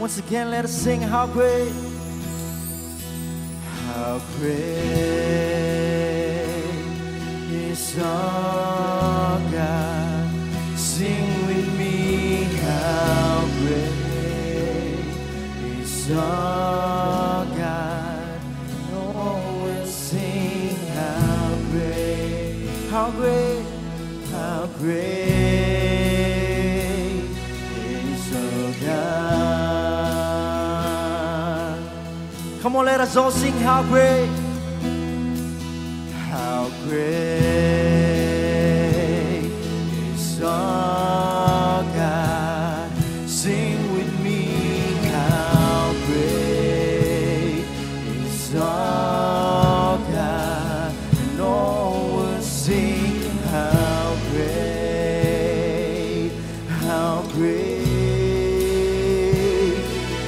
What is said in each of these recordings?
Once again, let us sing how great is our God. Sing with me, how great is our God. No one sing how great, how great, how great is our God. Come on, let us all sing how great. how great is our God. Sing with me, how great is our God. And all will sing, how great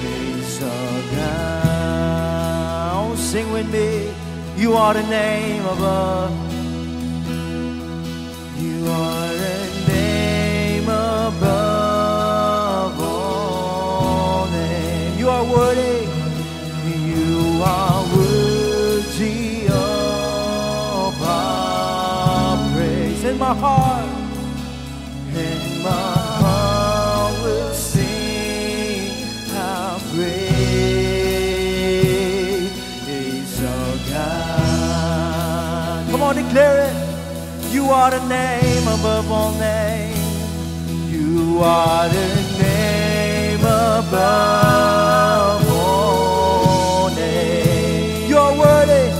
is our God. Oh, sing with me. You are the name above. You are the name above all names. You are worthy. You are worthy of our praise. In my heart, will sing how great is our God. Come on, declare it. You are the name above all names. You are the name above all names. You are worthy.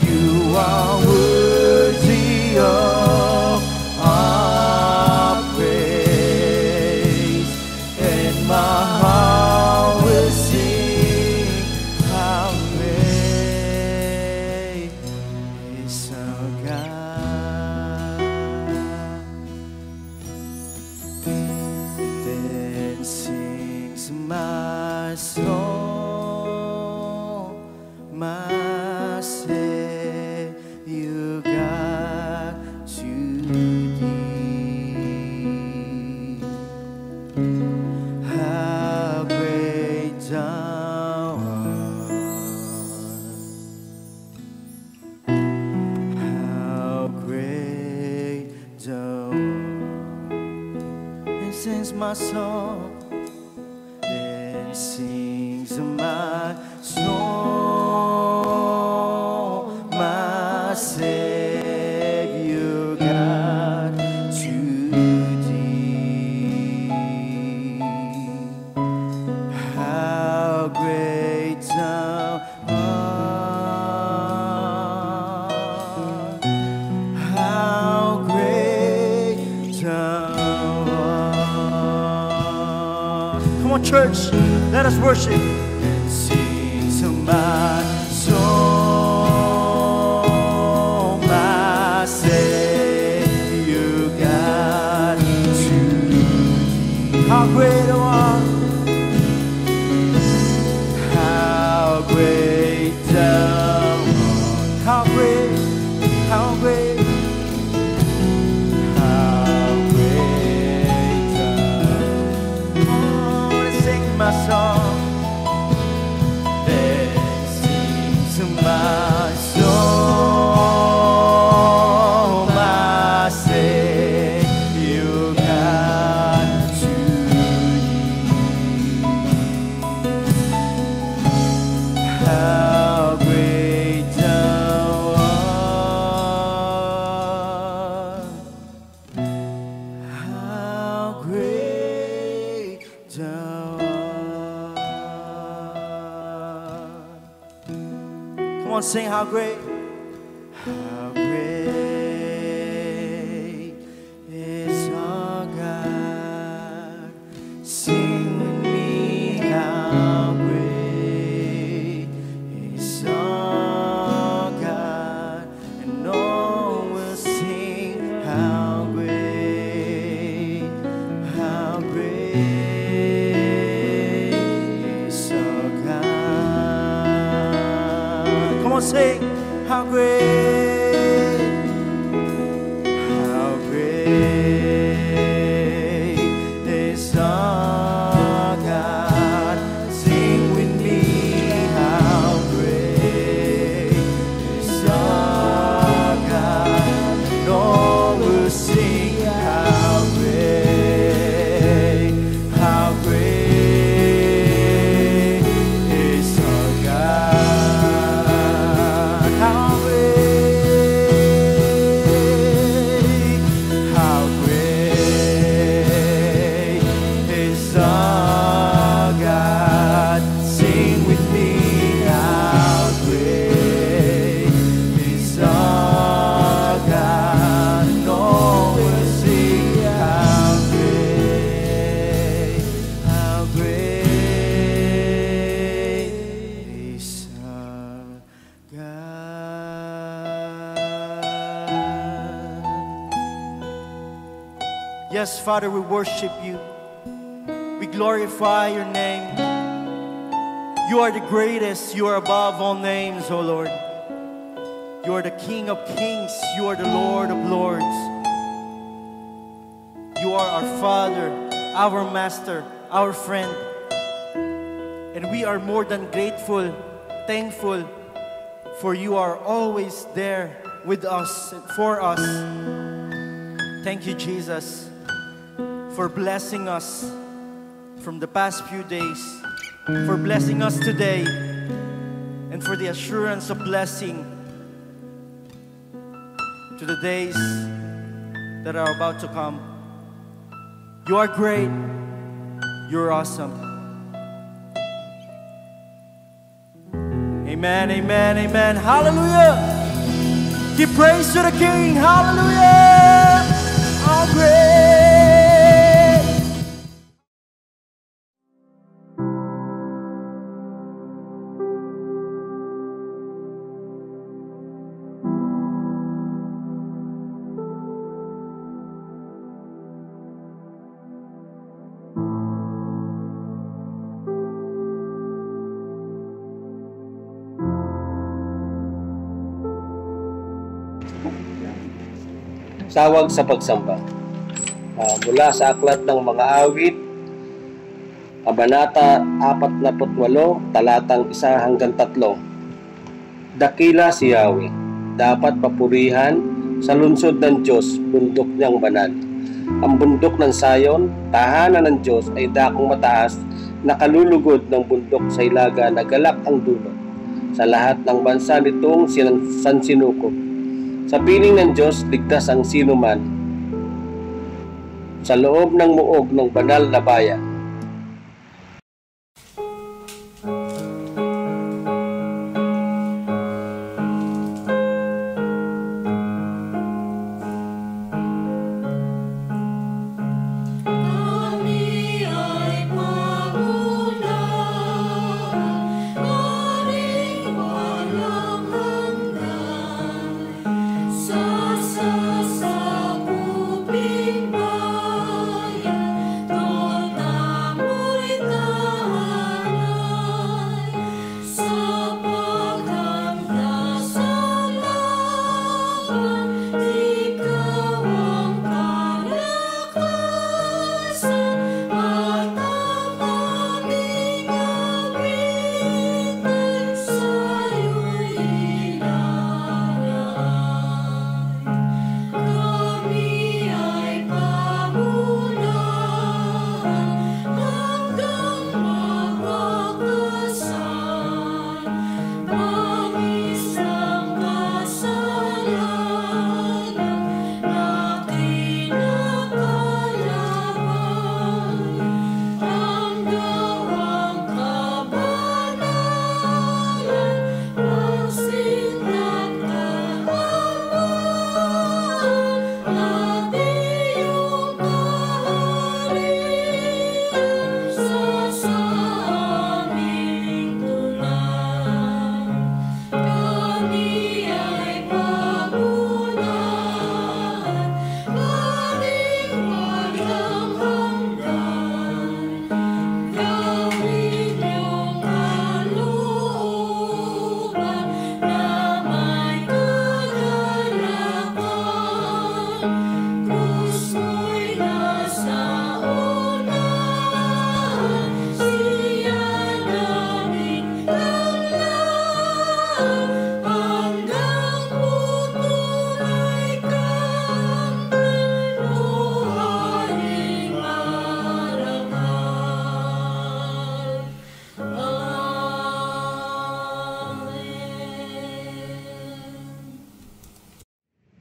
You are worthy of our praise. And my heart will sing how great is our God. Then sings my soul, my Savior God, to thee. How great thou art. How great thou art. And sings my song. Then sings my soul, my Savior God, to thee. How great thou art. How great thou art. Come on, church, let us worship. Sing to my soul, my Savior God, to thee. How great thou art. How great thou art. How great, how great, how great thou art. Oh, let's sing my song. Let's sing to my soul, my Savior God, to thee. How great thou art. How great thou art. Come on, sing how great. How great is our God. Sing with me, how great is our God. And all will sing how great is our God. Come on, sing how great, how great is our God. Sing with me, how great is our God. And all will sing how great is our God. How great Yes, Father, we worship you. We glorify your name. You are the greatest. You are above all names, O Lord. You are the King of kings. You are the Lord of lords. You are our Father, our Master, our friend. And we are more than grateful, thankful, for you are always there with us, for us. Thank you, Jesus, for blessing us from the past few days, for blessing us today, and for the assurance of blessing to the days that are about to come. You are great. You're awesome. Amen, amen, amen. Hallelujah. Give praise to the King. Hallelujah. All great. Tawag sa pagsamba. Mula sa Aklat ng Mga Awit, Kabanata 48, talatang 1 hanggang 3. Dakila si Yahweh, dapat papurihan sa lungsod ng Diyos, bundok niyang banal. Ang bundok ng Sayon, tahanan ng Diyos, ay dakong mataas, nakalulugod ng bundok sa hilaga na galak ang dulo. Sa lahat ng bansa nitong sansinukob. Sa piling ng Diyos, ligtas ang sinuman. Sa loob ng muog ng banal na bayan.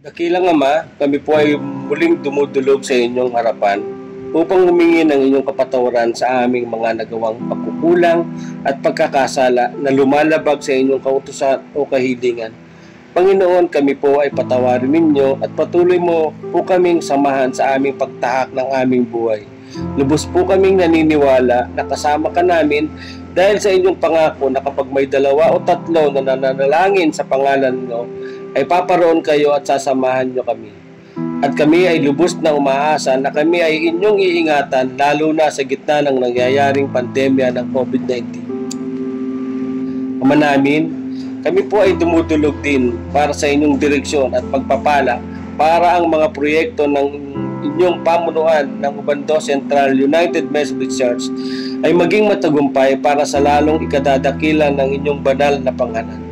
Dakilang Ama, kami po ay muling dumudulog sa inyong harapan upang humingi ng inyong kapatawaran sa aming mga nagawang pagkukulang at pagkakasala na lumalabag sa inyong kautusan o kahilingan. Panginoon, kami po ay patawarin ninyo at patuloy mo po kaming samahan sa aming pagtahak ng aming buhay. Lubos po kaming naniniwala na kasama ka namin dahil sa inyong pangako na kapag may 2 o 3 na nananalangin sa pangalan nyo, ay paparoon kayo at sasamahan nyo kami. At kami ay lubos na umaasa na kami ay inyong iingatan lalo na sa gitna ng nangyayaring pandemya ng COVID-19. Ama namin, kami po ay dumudulog din para sa inyong direksyon at pagpapala para ang mga proyekto ng inyong pamunuan ng Ubando Central United Methodist Church ay maging matagumpay para sa lalong ikadadakilan ng inyong banal na pangalan.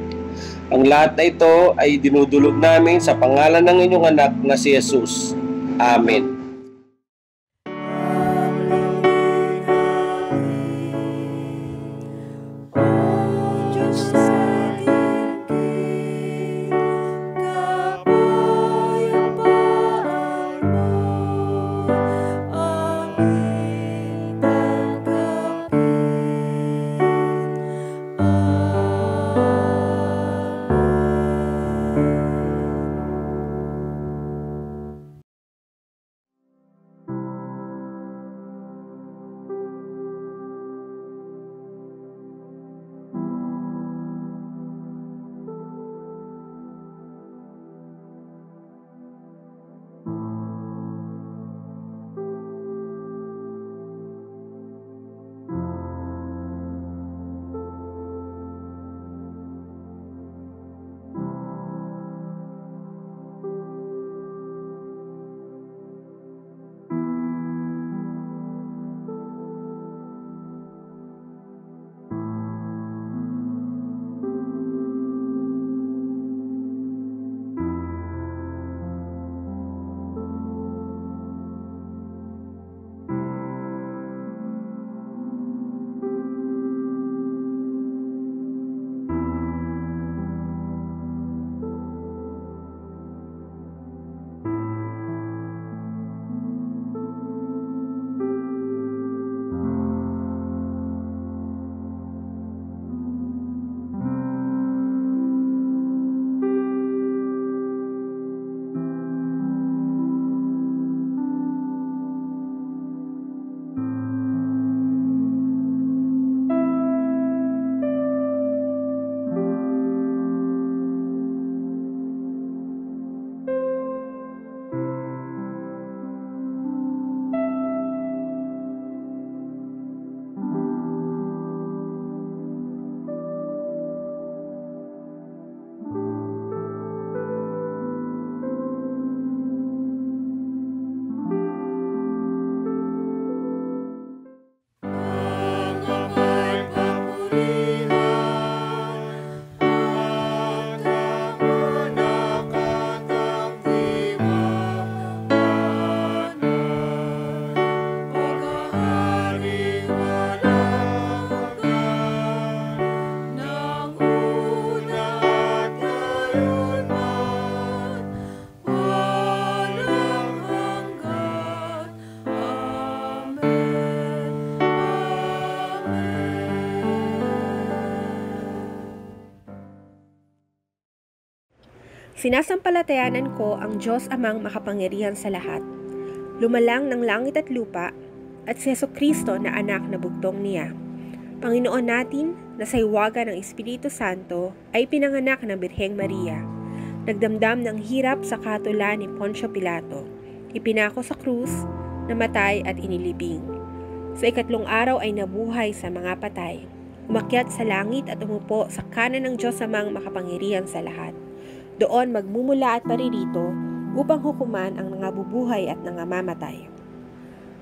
Ang lahat na ito ay dinudulog namin sa pangalan ng inyong anak na si Jesus. Amen. Sinasampalatayanan ko ang Diyos Amang makapangyarihan sa lahat, lumalang ng langit at lupa, at si Jesucristo na anak na bugtong niya. Panginoon natin na sa hiwaga ng Espiritu Santo ay pinanganak ng Birheng Maria. Nagdamdam ng hirap sa katulan ni Poncio Pilato. Ipinako sa krus, namatay at inilibing. Sa ikatlong araw ay nabuhay sa mga patay. Umakyat sa langit at umupo sa kanan ng Diyos Amang makapangyarihan sa lahat. Doon magmumula at paririto upang hukuman ang nangabubuhay at nangamamatay.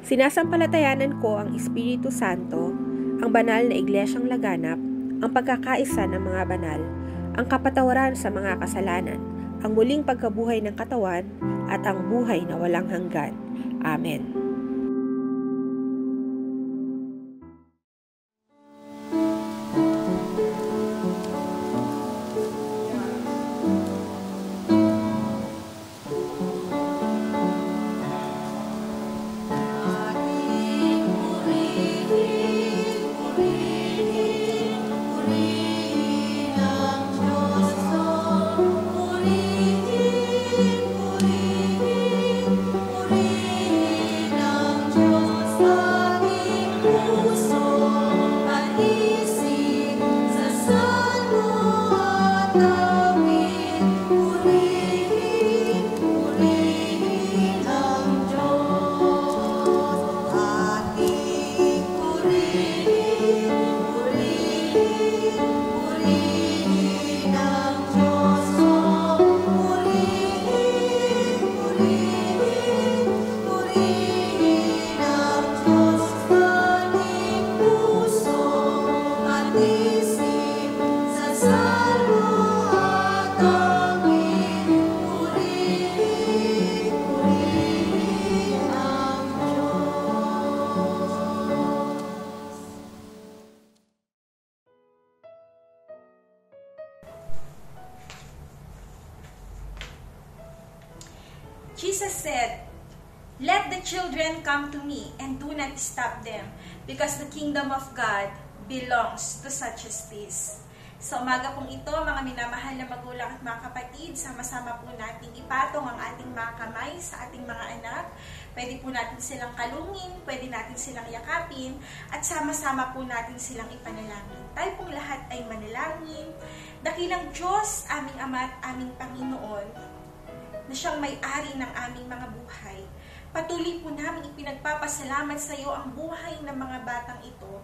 Sinasampalatayanan ko ang Espiritu Santo, ang banal na iglesyang laganap, ang pagkakaisa ng mga banal, ang kapatawaran sa mga kasalanan, ang muling pagkabuhay ng katawan, at ang buhay na walang hanggan. Amen. Jesus said, "Let the children come to me and do not stop them, because the kingdom of God belongs to such as this." Sa umaga pong ito, mga minamahal na magulang at mga kapatid, sama-sama po nating ipatong ang ating mga kamay sa ating mga anak. Pwede po natin silang kalungin, pwede natin silang yakapin, at sama-sama po natin silang ipanalangin. Tayo pong lahat ay manalangin. Dakilang Diyos, aming Ama at aming Panginoon, na siyang may-ari ng aming mga buhay. Patuloy po namin ipinagpapasalamat sa iyo ang buhay ng mga batang ito.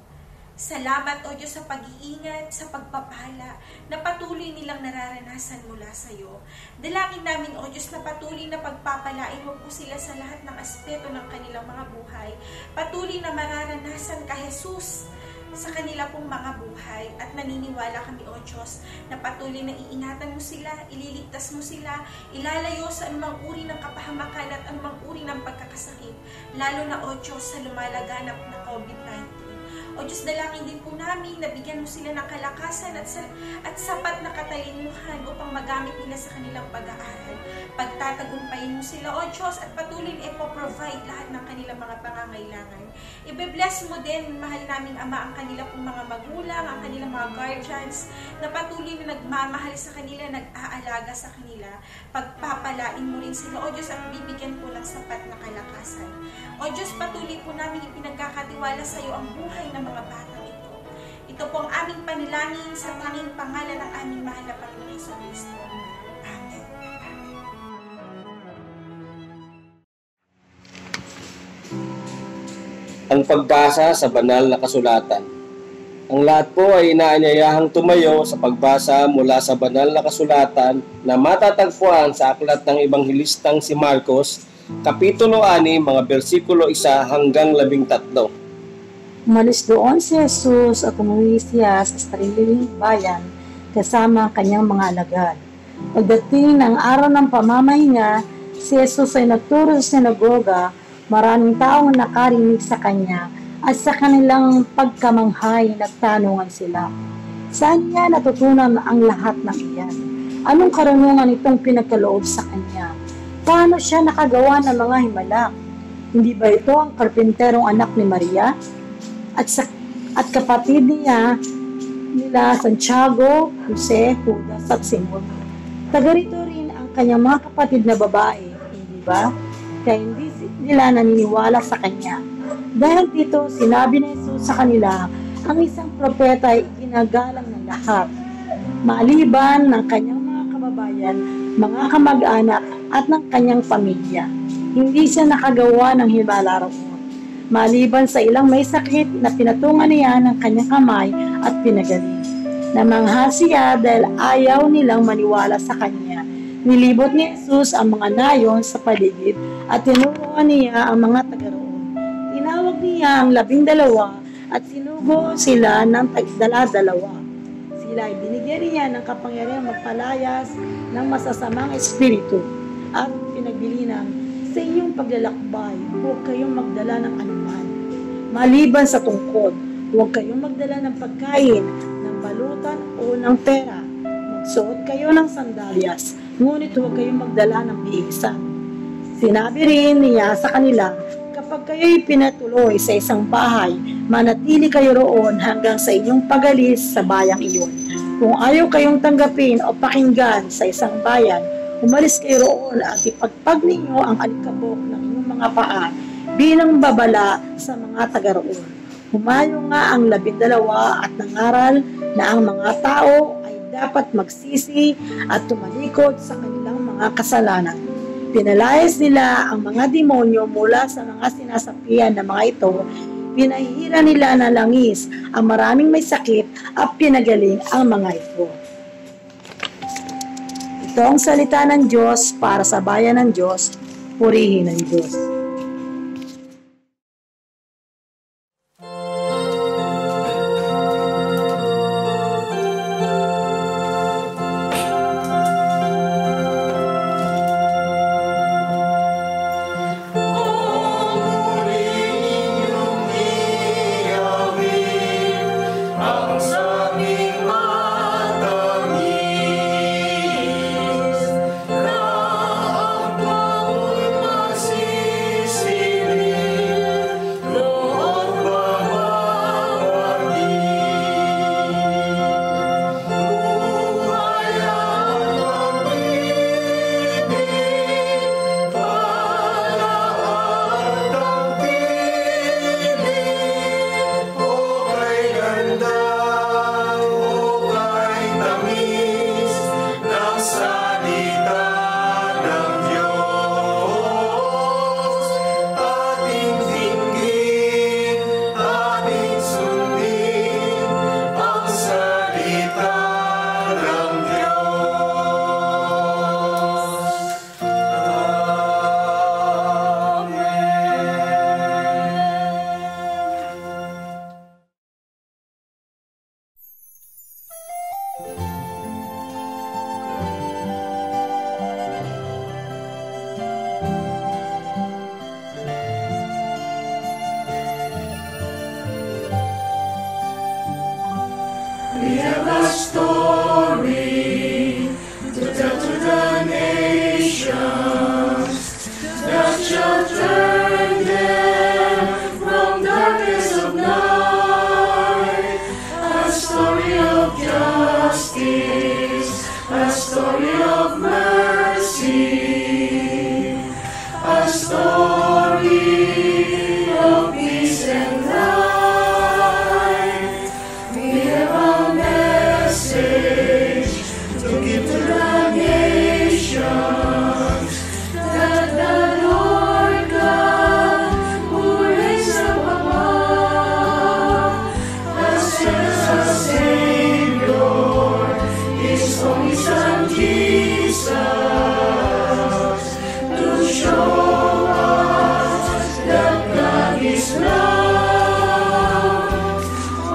Salamat, O Diyos, sa pag-iingat, sa pagpapala na patuloy nilang nararanasan mula sa iyo. Dalangin namin, O Diyos, na patuloy na pagpapalain mo po sila sa lahat ng aspeto ng kanilang mga buhay. Patuloy na mararanasan ka, Jesus, sa kanila pong mga buhay, at naniniwala kami, O Diyos, na patuloy na iingatan mo sila, ililigtas mo sila, ilalayo sa anumang uri ng kapahamakan at anumang uri ng pagkakasakit, lalo na, O Diyos, sa lumalaganap na COVID-19. O Diyos, dalangin din po namin na bigyan mo sila ng kalakasan at sapat na katalinuhan upang magamit nila sa kanilang pag-aaral. Pagtatagumpayin mo sila, O Diyos, at patuloy na ipoprovide lahat ng kanilang mga pangangailangan. I-bless mo din, mahal naming Ama, ang kanilang pong mga magulang, ang kanilang mga guardians, na patuloy na nagmamahal sa kanila, nag-aalaga sa kanila. Pagpapalain mo rin sila, O Diyos, at bibigyan po ng sapat na kalakasan. O Diyos, patuloy po namin ipinagkakatiwala sa iyo ang buhay ng mga batang ito. Ito po ang aming panalangin sa tanging pangalan ng aming mahal na Panginoon Jesucristo. Amen. Ang pagbasa sa banal na kasulatan. Ang lahat po ay inaanyayahang tumayo sa pagbasa mula sa banal na kasulatan na matatagpuan sa aklat ng Ebanghelistang si Marcos, Kapitulo 6, mga bersikulo 1 hanggang 13. Umalis doon si Jesus at umuwi siya sa sariling bayan kasama ang kanyang mga alagad. Pagdating ng araw ng pamamahinga, si Jesus ay nagturo sa sinagoga. Maraming taong nakarinig sa kanya at sa kanilang pagkamanghay nagtanungan sila. Saan niya natutunan ang lahat ng iyan? Anong karunungan itong pinagkaloob sa kanya? Paano siya nakagawa ng mga himala? Hindi ba ito ang karpinterong anak ni Maria? At kapatid nila Santiago, Jose, Judas at Simon. Taga rito rin ang kanyang mga kapatid na babae, hindi ba? Kaya hindi nila naniniwala sa kanya. Dahil dito, sinabi ni Jesus sa kanila, ang isang propeta ay ginagalang ng lahat, maliban ng kanyang mga kababayan, mga kamag-anak at ng kanyang pamilya. Hindi siya nakagawa ng himala roon, maliban sa ilang may sakit na pinatungan niya ng kanyang kamay at pinagaling. Namangha siya dahil ayaw nilang maniwala sa kanya. Nilibot ni Jesus ang mga nayon sa paligid at tinuruan niya ang mga taga roon. Tinawag niya ang 12 at sinugo sila ng tagdala-dalawa. Sila ay binigyan niya ng kapangyarihang magpalayas ng masasamang espiritu at pinagbilinan, sa inyong paglalakbay, huwag kayong magdala ng anuman. Maliban sa tungkod, huwag kayong magdala ng pagkain, ng balutan o ng pera. Magsuot kayo ng sandalyas, ngunit huwag kayong magdala ng bihisan. Sinabi rin niya sa kanila, kapag kayo'y pinatuloy sa isang bahay, manatili kayo roon hanggang sa inyong pagalis sa bayang iyon. Kung ayaw kayong tanggapin o pakinggan sa isang bayan, umalis kayo roon at ipagpag ninyo ang alikabok ng inyong mga paa bilang babala sa mga taga roon. Humayo nga ang 12 at nangaral na ang mga tao ay dapat magsisi at tumalikod sa kanilang mga kasalanan. Pinalayas nila ang mga demonyo mula sa mga sinasapian ng mga ito. Pinahihila nila na langis ang maraming may sakit at pinagaling ang mga ito. Ito ang salita ng Diyos para sa bayan ng Diyos. Purihin ang Diyos. Ang We have a story to tell to the nations that shall turn them from darkness of night. A story of justice, a story of mercy, a story of peace and light. We have a message to give to the nations that the Lord God who reigns up above has sent us a Savior, His only Son Jesus, to show us that God is love.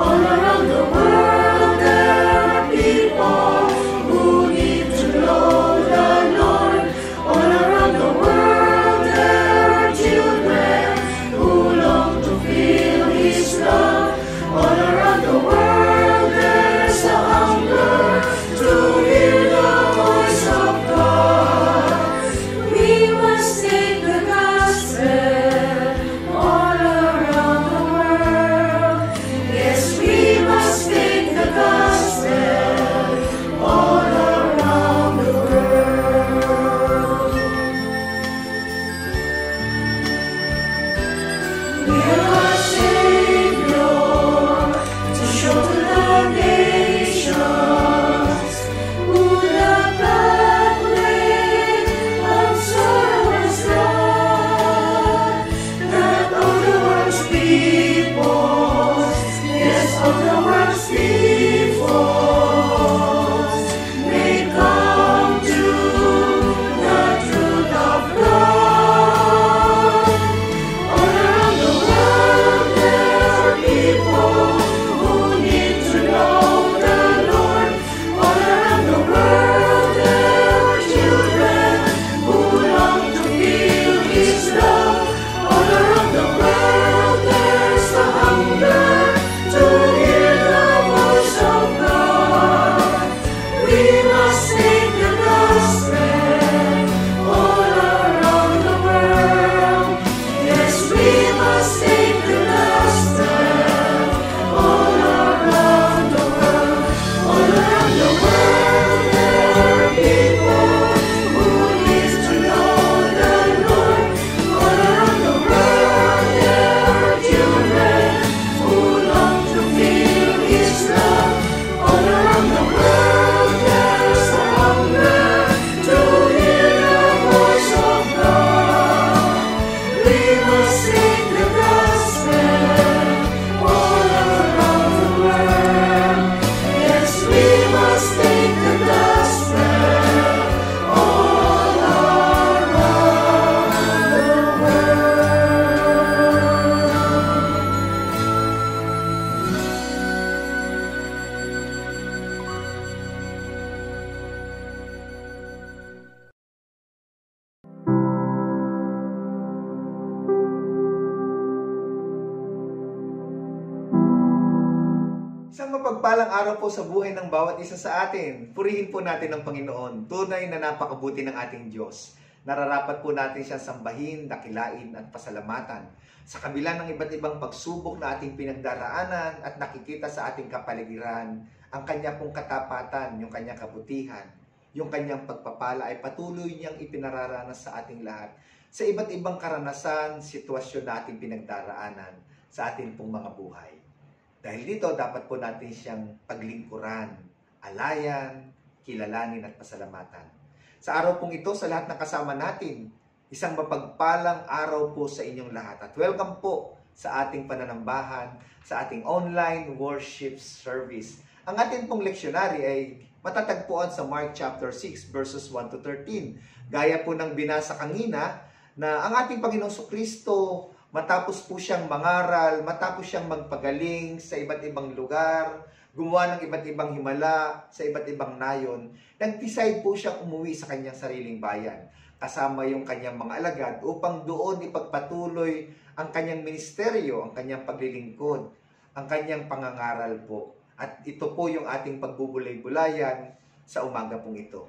All around the world there are people who need to know the Lord. All around the world there are children who long to feel His love. All around the world there's a hunger to hear the voice of God. We must take the gospel all around the world. Yes, we must take the gospel all around the world. We have a Savior to show to the nations who the pathway of sorrow has gone. That all the world's peoples, yes, all the world's peoples may come to the truth of God. All around the world there are people who need to know the Lord. All around the world there are children who long to feel His love. All around the world there's a hunger to hear the voice of God. We must take the gospel all around the world. Yes, we must take the gospel all around the world. All around the world there are people who need to know the Lord. All around the world there are children who long to feel His love. All around the world there's a hunger to hear the voice of God. We must take the gospel all around the world. Yes, we must take the gospel all around the world. Isang mapagpalang araw po sa buhay ng bawat isa sa atin. Purihin po natin ang Panginoon. Tunay na napakabuti ng ating Diyos. Nararapat po natin siya sambahin, dakilain at pasalamatan. Sa kabila ng iba't ibang pagsubok na ating pinagdaraanan at nakikita sa ating kapaligiran, ang kanya pong katapatan, yung kanyang kabutihan, yung kanyang pagpapala ay patuloy niyang ipinararanas sa ating lahat sa iba't ibang karanasan, sitwasyon na ating pinagdaraanan sa ating pong mga buhay. Dahil dito, dapat po natin siyang paglingkuran, alayan, kilalanin at pasalamatan. Sa araw pong ito, sa lahat ng kasama natin, isang mapagpalang araw po sa inyong lahat. At welcome po sa ating pananambahan, sa ating online worship service. Ang ating pong leksyonary ay matatagpuan sa Mark chapter 6 verses 1 to 13. Gaya po ng binasa kanina na ang ating Panginoong Kristo, matapos po siyang mangaral, matapos siyang magpagaling sa iba't ibang lugar, gumawa ng iba't ibang himala sa iba't ibang nayon, nag-decide po siya umuwi sa kanyang sariling bayan, kasama yung kanyang mga alagad upang doon ipagpatuloy ang kanyang ministeryo, ang kanyang paglilingkod, ang kanyang pangangaral po. At ito po yung ating pagbubulay-bulayan sa umaga pong ito.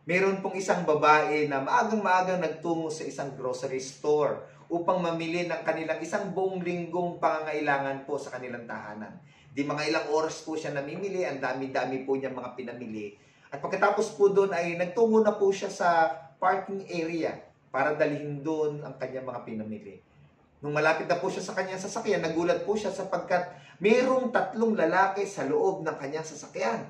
Meron pong isang babae na maagang-maagang nagtungo sa isang grocery store upang mamili ng kanilang isang buong linggong pangangailangan po sa kanilang tahanan. Di mga ilang oras po siya namimili, ang dami-dami po niya mga pinamili. At pagkatapos po doon ay nagtungo na po siya sa parking area para dalhin doon ang kanyang mga pinamili. Nung malapit na po siya sa kanyang sasakyan, nagulat po siya sapagkat mayroong 3 lalaki sa loob ng kanyang sasakyan.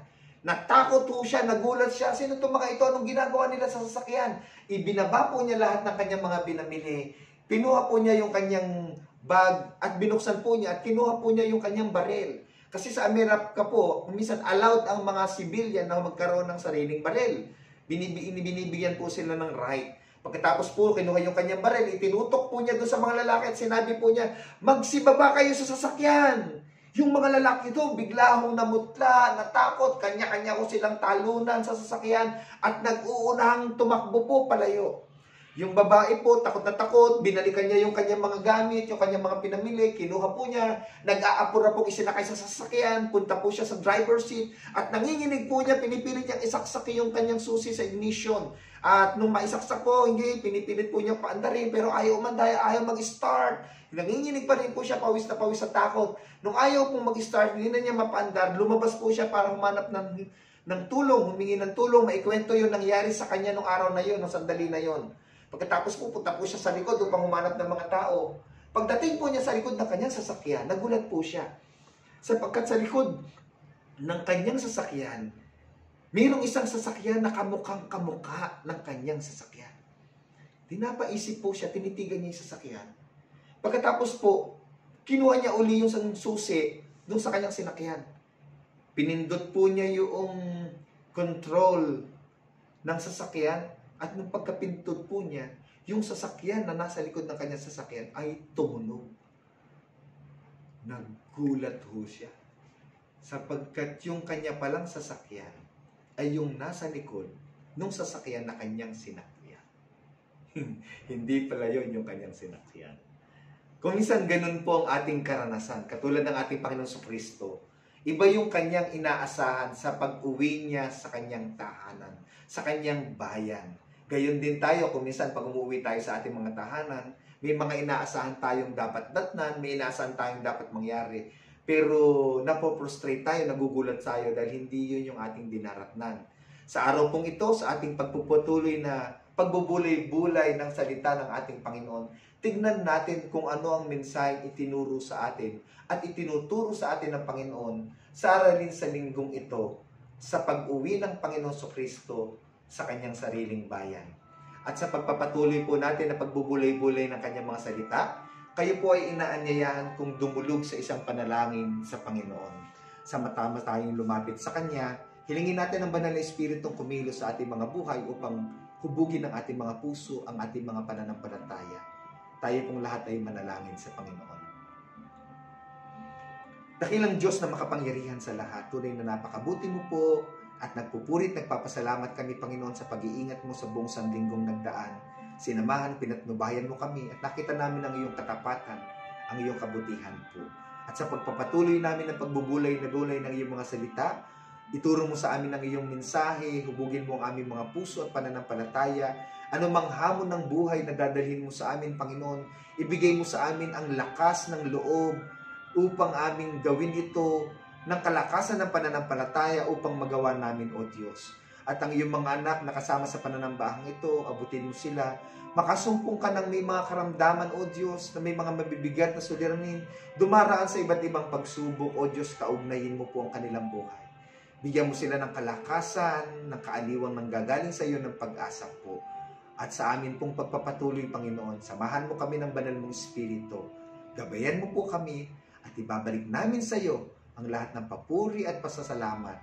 Natakot po siya, nagulat siya. Sino itong mga ito? Anong ginagawa nila sa sasakyan? Ibinaba po niya lahat ng kanyang mga binamili. Pinuha po niya yung kanyang bag at binuksan po niya at kinuha po niya yung kanyang baril. Kasi sa Amerika po, minsan allowed ang mga civilian na magkaroon ng sariling baril. Binibigyan po sila ng right. Pagkatapos po, kinuha yung kanyang baril, itinutok po niya doon sa mga lalaki at sinabi po niya, magsibaba kayo sa sasakyan. Yung mga lalaki ito, bigla hong namutla, natakot, kanya-kanya ko silang talunan sa sasakyan at nag-uunahang tumakbo po palayo. Yung babae po, takot na takot, binalikan niya yung kanyang mga gamit, yung kanyang mga pinamili, kinuha po niya, nag-aapura pong isinakay sa sasakyan, punta po siya sa driver's seat, at nanginginig po niya, pinipilit niyang isaksaki yung kanyang susi sa ignition. At nung maisaksak po, hindi, pinipilit po niya paandarin, pero ayaw umandaya, ayaw mag-start. Nanginginig pa rin po siya, pawis na pawis sa takot. Nung ayaw pong mag-start, hindi na niya mapaandar, lumabas po siya para humanap ng tulong, humingi ng tulong, maikwento yung nangyari sa kanya nung araw na yun, nung sandali na yun. Pagkatapos po, punta po siya sa likod upang humanap ng mga tao. Pagdating po niya sa likod ng kanyang sasakyan, nagulat po siya. Sapagkat sa likod ng kanyang sasakyan, mayroong isang sasakyan na kamukhang kamukha ng kanyang sasakyan. Dinapaisip po siya, tinitigan niya yung sasakyan. Pagkatapos po, kinuha niya uli yung susi doon sa kanyang sinakyan. Pinindot po niya yung control ng sasakyan. At nung pagkapindot po niya, yung sasakyan na nasa likod ng kanyang sasakyan ay tumunog. Nagulat ho siya. Sapagkat yung kanya palang sasakyan ay yung nasa likod nung sasakyan na kanyang sinakyan. Hindi pala yun yung kanyang sinakyan. Kung minsan ganun po ang ating karanasan, katulad ng ating Panginoon Kristo, iba yung kanyang inaasahan sa pag-uwi niya sa kanyang tahanan, sa kanyang bayan. Gayon din tayo, kung minsan pag umuwi tayo sa ating mga tahanan, may mga inaasahan tayong dapat datnan, may inaasahan tayong dapat mangyari. Pero napoprostrate tayo, nagugulat tayo dahil hindi yun yung ating dinaratnan. Sa araw pong ito, sa ating pagpuputuloy na pagbubulay-bulay ng salita ng ating Panginoon, tignan natin kung ano ang mensaheng itinuro sa atin at itinuturo sa atin ng Panginoon sa aralin sa linggong ito sa pag-uwi ng Panginoon Kristo sa kanyang sariling bayan. At sa pagpapatuloy po natin na pagbubulay-bulay ng kanyang mga salita, kayo po ay inaanyayahan kung dumulog sa isang panalangin sa Panginoon. Sa matama tayong lumapit sa Kanya, hilingin natin ang banal na Espiritong kumilos sa ating mga buhay upang hubugin ang ating mga puso, ang ating mga pananampalataya. Tayo pong lahat ay manalangin sa Panginoon. Dakilang Diyos na makapangyarihan sa lahat, tunay na napakabuti mo po, at nagpupurit, nagpapasalamat kami, Panginoon, sa pag-iingat mo sa buong sanlinggong nagdaan. Sinamahan, pinatnubayan mo kami at nakita namin ang iyong katapatan, ang iyong kabutihan po. At sa pagpapatuloy namin ng pagbubulay na bulay ng iyong mga salita, ituro mo sa amin ang iyong mensahe, hubugin mo ang aming mga puso at pananampalataya, anumang hamon ng buhay na dadalhin mo sa amin, Panginoon, ibigay mo sa amin ang lakas ng loob upang aming gawin ito ng kalakasan ng pananampalataya upang magawa namin, O Diyos. At ang iyong mga anak na kasama sa pananambahang ito, abutin mo sila. Makasumpong ka ng may mga karamdaman, O Diyos, na may mga mabibigat na suliranin, dumaraan sa iba't ibang pagsubok, O Diyos, kaugnayin mo po ang kanilang buhay. Bigyan mo sila ng kalakasan, ng kaaliwang nanggagaling sa iyo ng pag-asa po. At sa amin pong pagpapatuloy, Panginoon, samahan mo kami ng banal mong Espiritu. Gabayan mo po kami at ibabalik namin sa iyo ang lahat ng papuri at pasasalamat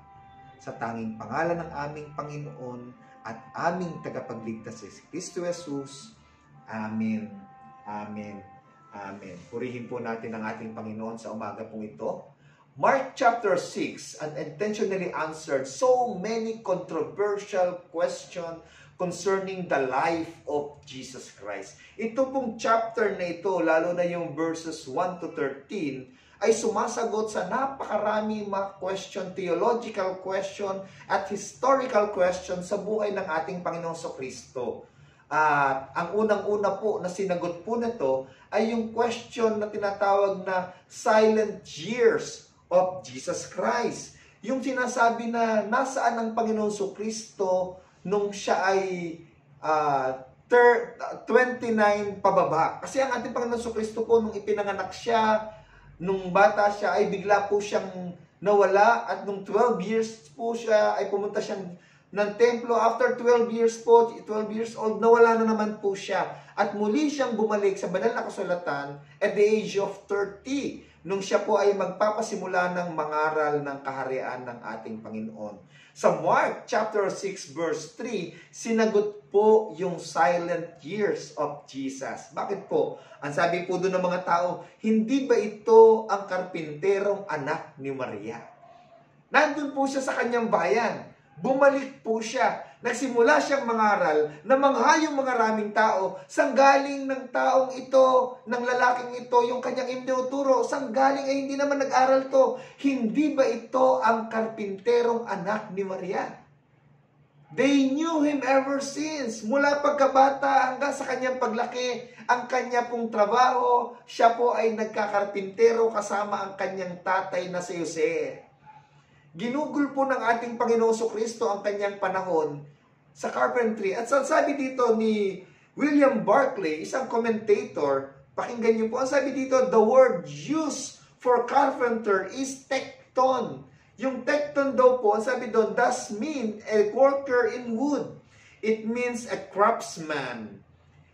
sa tanging pangalan ng aming Panginoon at aming tagapagligtas si Kristo Jesus. Amen. Amen. Amen. Purihin po natin ang ating Panginoon sa umaga pong ito Mark chapter 6 and intentionally answered so many controversial questions concerning the life of Jesus Christ. Ito pong chapter na ito, lalo na yung verses 1 to 13, ay sumasagot sa napakaraming mga question, theological question at historical question sa buhay ng ating Panginoong Kristo. At ang unang-una po na sinagot po nito ay yung question na tinatawag na silent years of Jesus Christ. Yung sinasabi na nasaan ang Panginoong Kristo nung siya ay 29 pababa. Kasi ang ating Panginoong Kristo po nung ipinanganak siya, nung bata siya ay bigla po siyang nawala at nung 12 years po siya ay pumunta siyang ng templo. After 12 years po, 12 years old, nawala na naman po siya. At muli siyang bumalik sa banal na kasulatan at the age of 30. Nung siya po ay magpapasimula ng mangaral ng kaharian ng ating Panginoon. Sa Mark chapter 6 verse 3, sinagot po yung silent years of Jesus. Bakit po? Ang sabi po doon ng mga tao, hindi ba ito ang karpinterong anak ni Maria? Nandun po siya sa kanyang bayan. Bumalik po siya. Nagsimula siyang mangaral na manghayong mga raming tao. Sanggaling ng taong ito, ng lalaking ito, yung kanyang inuturo. Sanggaling ay hindi naman nag-aral to. Hindi ba ito ang karpinterong anak ni Maria? They knew him ever since. Mula pagkabata hanggang sa kanyang paglaki, ang kanya pong trabaho, siya po ay nagkakarpintero kasama ang kanyang tatay na si Jose. Ginugol po ng ating Panginoong Kristo ang kanyang panahon sa carpentry. At sabi dito ni William Barclay, isang commentator, pakinggan niyo po, ang sabi dito, the word used for carpenter is tekton. Yung tekton daw po, ang sabi doon, does mean a worker in wood. It means a craftsman.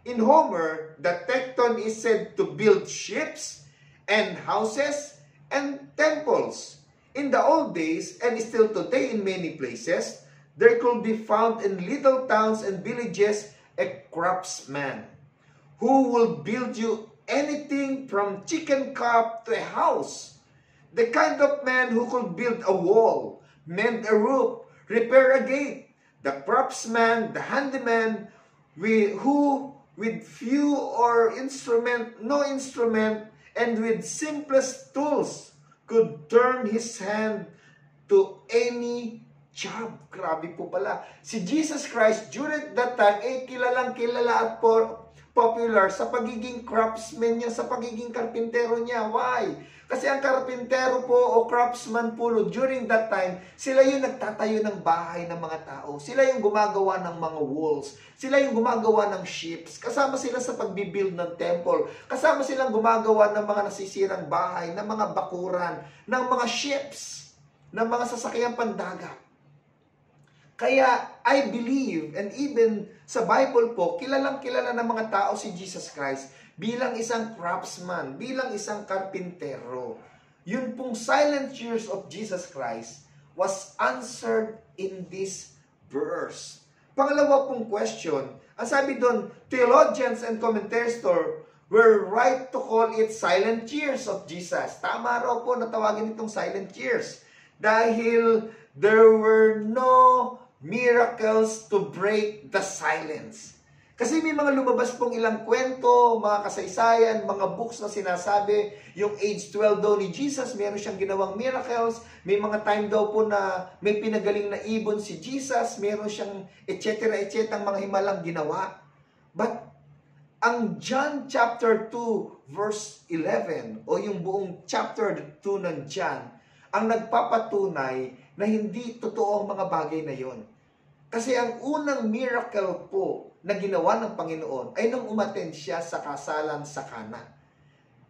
In Homer, the tekton is said to build ships and houses and temples. In the old days, and still today in many places, there could be found in little towns and villages a craftsman who will build you anything from chicken coop to a house. The kind of man who could build a wall, mend a roof, repair a gate. The craftsman, the handyman, who with few or no instrument, and with simplest tools, could turn his hand to any job. Grabe po pala. Si Jesus Christ, during that time, kilalang kilala at popular sa pagiging craftsman niya, sa pagiging karpintero niya. Why? Kasi ang karpintero po o craftsman po during that time, sila yung nagtatayo ng bahay ng mga tao. Sila yung gumagawa ng mga walls. Sila yung gumagawa ng ships. Kasama sila sa pagbibuild ng temple. Kasama silang gumagawa ng mga nasisirang bahay, ng mga bakuran, ng mga ships, ng mga sasakyang pandagat. Kaya I believe, and even sa Bible po, kilalang kilala ng mga tao si Jesus Christ bilang isang craftsman, bilang isang karpintero. Yun pong silent years of Jesus Christ was answered in this verse. Pangalawa pong question, ang sabi doon, theologians and commentators were right to call it silent years of Jesus. Tama raw po na tawagin itong silent years. Dahil there were no miracles to break the silence. Kasi may mga lumabas pong ilang kwento, mga kasaysayan, mga books na sinasabi, yung age 12 daw ni Jesus, meron siyang ginawang miracles, may mga time daw po na may pinagaling na ibon si Jesus, meron siyang etc. ang mga himalang ginawa. But ang John chapter 2 verse 11 o yung buong chapter 2 ng John ang nagpapatunay na hindi totoo ang mga bagay na yon. Kasi ang unang miracle po na ginawa ng Panginoon ay nung umattend siya sa kasalan sa Cana.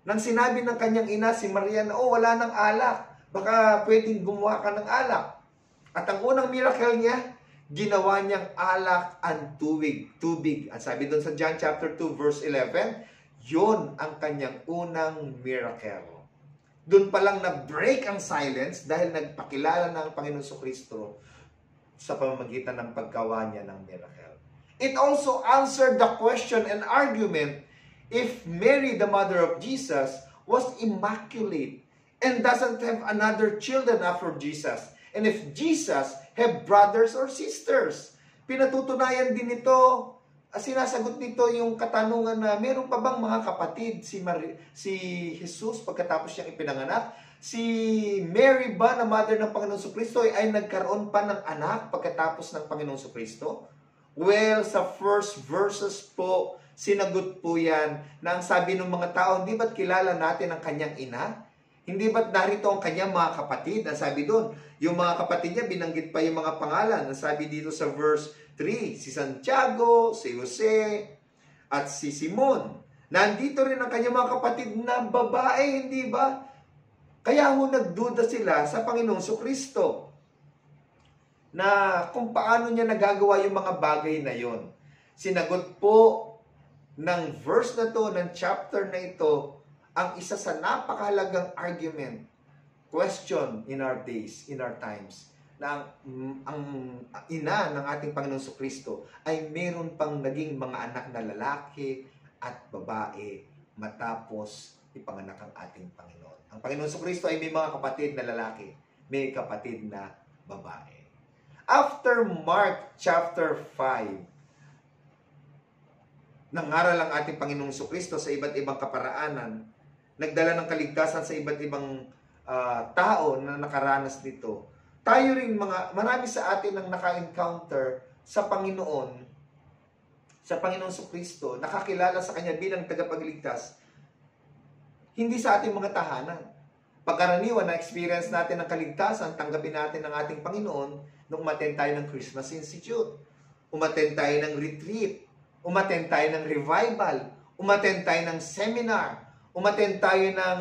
Nang sinabi ng kanyang ina si Maria na, wala nang alak, baka pwedeng gumawa ka ng alak. At ang unang miracle niya, ginawa niyang alak ang tubig. At sabi doon sa John chapter 2 verse 11, yon ang kanyang unang miracle. Doon pa lang na-break ang silence dahil nagpakilala ng Panginoon Kristo sa pamamagitan ng paggawa niya ng miracle. It also answered the question and argument if Mary, the mother of Jesus, was immaculate and doesn't have another children after Jesus? And if Jesus have brothers or sisters? Pinatutunayan din nito, sinasagot nito yung katanungan na meron pa bang mga kapatid si Jesus pagkatapos niyang ipinanganak? Si Mary ba na mother ng Panginoon Jesucristo ay nagkaroon pa ng anak pagkatapos ng Panginoon Jesucristo? Well, sa first verses po, sinagot po yan na ang sabi ng mga tao, hindi ba't kilala natin ang kanyang ina? Hindi ba't narito ang kanyang mga kapatid? Ang sabi doon, yung mga kapatid niya, binanggit pa yung mga pangalan. Ang sabi dito sa verse 3, si Santiago, si Jose, at si Simon. Nandito rin ang kanyang mga kapatid na babae, hindi ba? Kaya ho nagduda sila sa Panginoong Jesucristo na kung paano niya nagagawa yung mga bagay na yon. Sinagot po ng verse na to, ng chapter na ito, ang isa sa napakahalagang argument, question in our days, in our times, na ang ina ng ating Panginoong Jesucristo ay meron pang naging mga anak na lalaki at babae matapos ipanganak ang ating Panginoon. Ang Panginoong Jesucristo ay may mga kapatid na lalaki, may kapatid na babae. After Mark chapter 5, nangaral ang ating Panginoong Jesucristo sa iba't ibang kaparaanan, nagdala ng kaligtasan sa iba't ibang tao na nakaranas nito. Tayo rin, marami sa atin ang naka-encounter sa Panginoon Jesucristo, nakakilala sa Kanya bilang tagapagligtas, hindi sa ating mga tahanan. Pagkaraniwan na experience natin ang kaligtasan, tanggapin natin ang ating Panginoon nung umattend tayo ng Christmas Institute, umattend tayo ng retreat, umattend tayo ng revival, umattend tayo ng seminar, umattend tayo ng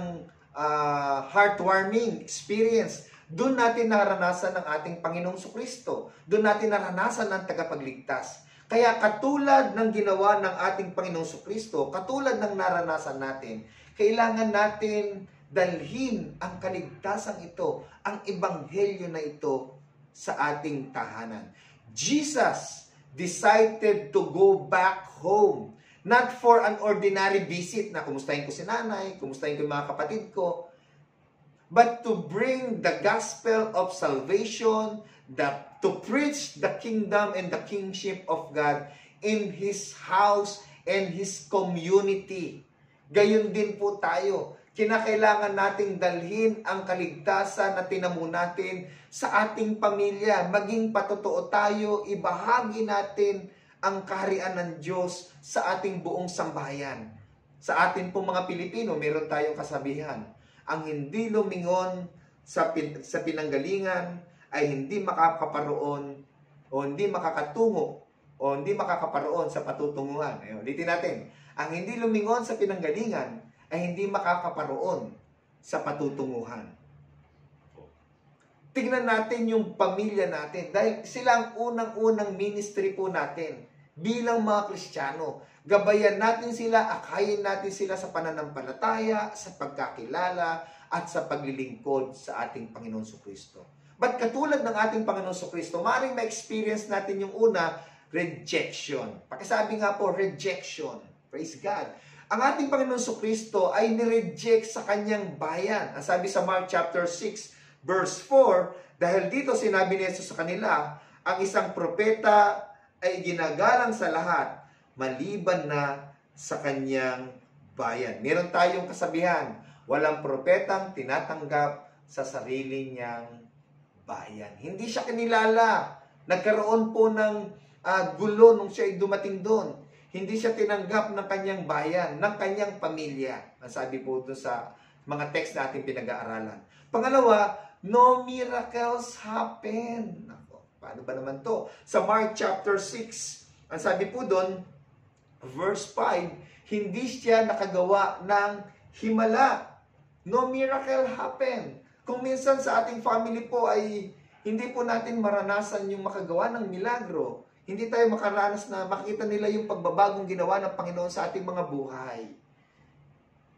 heartwarming experience. Doon natin naranasan ng ating Panginoong Jesucristo. Doon natin naranasan ng tagapagligtas. Kaya katulad ng ginawa ng ating Panginoong Jesucristo, katulad ng naranasan natin, kailangan natin dalhin ang kaligtasan ito, ang ebanghelyo na ito sa ating tahanan. Jesus decided to go back home. Not for an ordinary visit na kumustahin ko si nanay, kumustahin ko yung mga kapatid ko, but to bring the gospel of salvation, to preach the kingdom and the kingship of God in His house and His community. Gayon din po tayo. Kinakailangan nating dalhin ang kaligtasan na tinamo natin sa ating pamilya. Maging patotoo tayo, ibahagi natin ang kaharian ng Diyos sa ating buong sambahayan. Sa atin pong mga Pilipino, meron tayong kasabihan, ang hindi lumingon sa pinanggalingan ay hindi makakaparoon o hindi makakatungo o hindi makakaparoon sa patutunguhan. Ayun, ulitin natin. Ang hindi lumingon sa pinanggalingan ay hindi makakaparoon sa patutunguhan. Tingnan natin yung pamilya natin dahil sila ang unang-unang ministry po natin bilang mga Kristiyano. Gabayan natin sila, akayin natin sila sa pananampalataya, sa pagkakilala, at sa paglilingkod sa ating Panginoon Jesucristo. But katulad ng ating Panginoon Jesucristo, maaaring ma-experience natin yung una, rejection. Pakisabi nga po, rejection. Praise God. Ang ating Panginoon Jesucristo ay nireject sa kanyang bayan. Ang sabi sa Mark chapter 6, verse 4, dahil dito sinabi ni Jesus sa kanila, ang isang propeta ay ginagalang sa lahat, maliban na sa kanyang bayan. Meron tayong kasabihan, walang propetang tinatanggap sa sarili niyang bayan. Hindi siya kinilala. Nagkaroon po ng gulo nung siya ay dumating doon. Hindi siya tinanggap ng kanyang bayan, ng kanyang pamilya. Ang sabi po doon sa mga text na ating pinag-aaralan. Pangalawa, no miracles happen. Paano ba naman to? Sa Mark chapter 6, ang sabi po doon, verse 5, hindi siya nakagawa ng himala. No miracle happen. Kung minsan sa ating family po ay hindi po natin maranasan yung makagawa ng milagro. Hindi tayo makaranas na makita nila yung pagbabagong ginawa ng Panginoon sa ating mga buhay.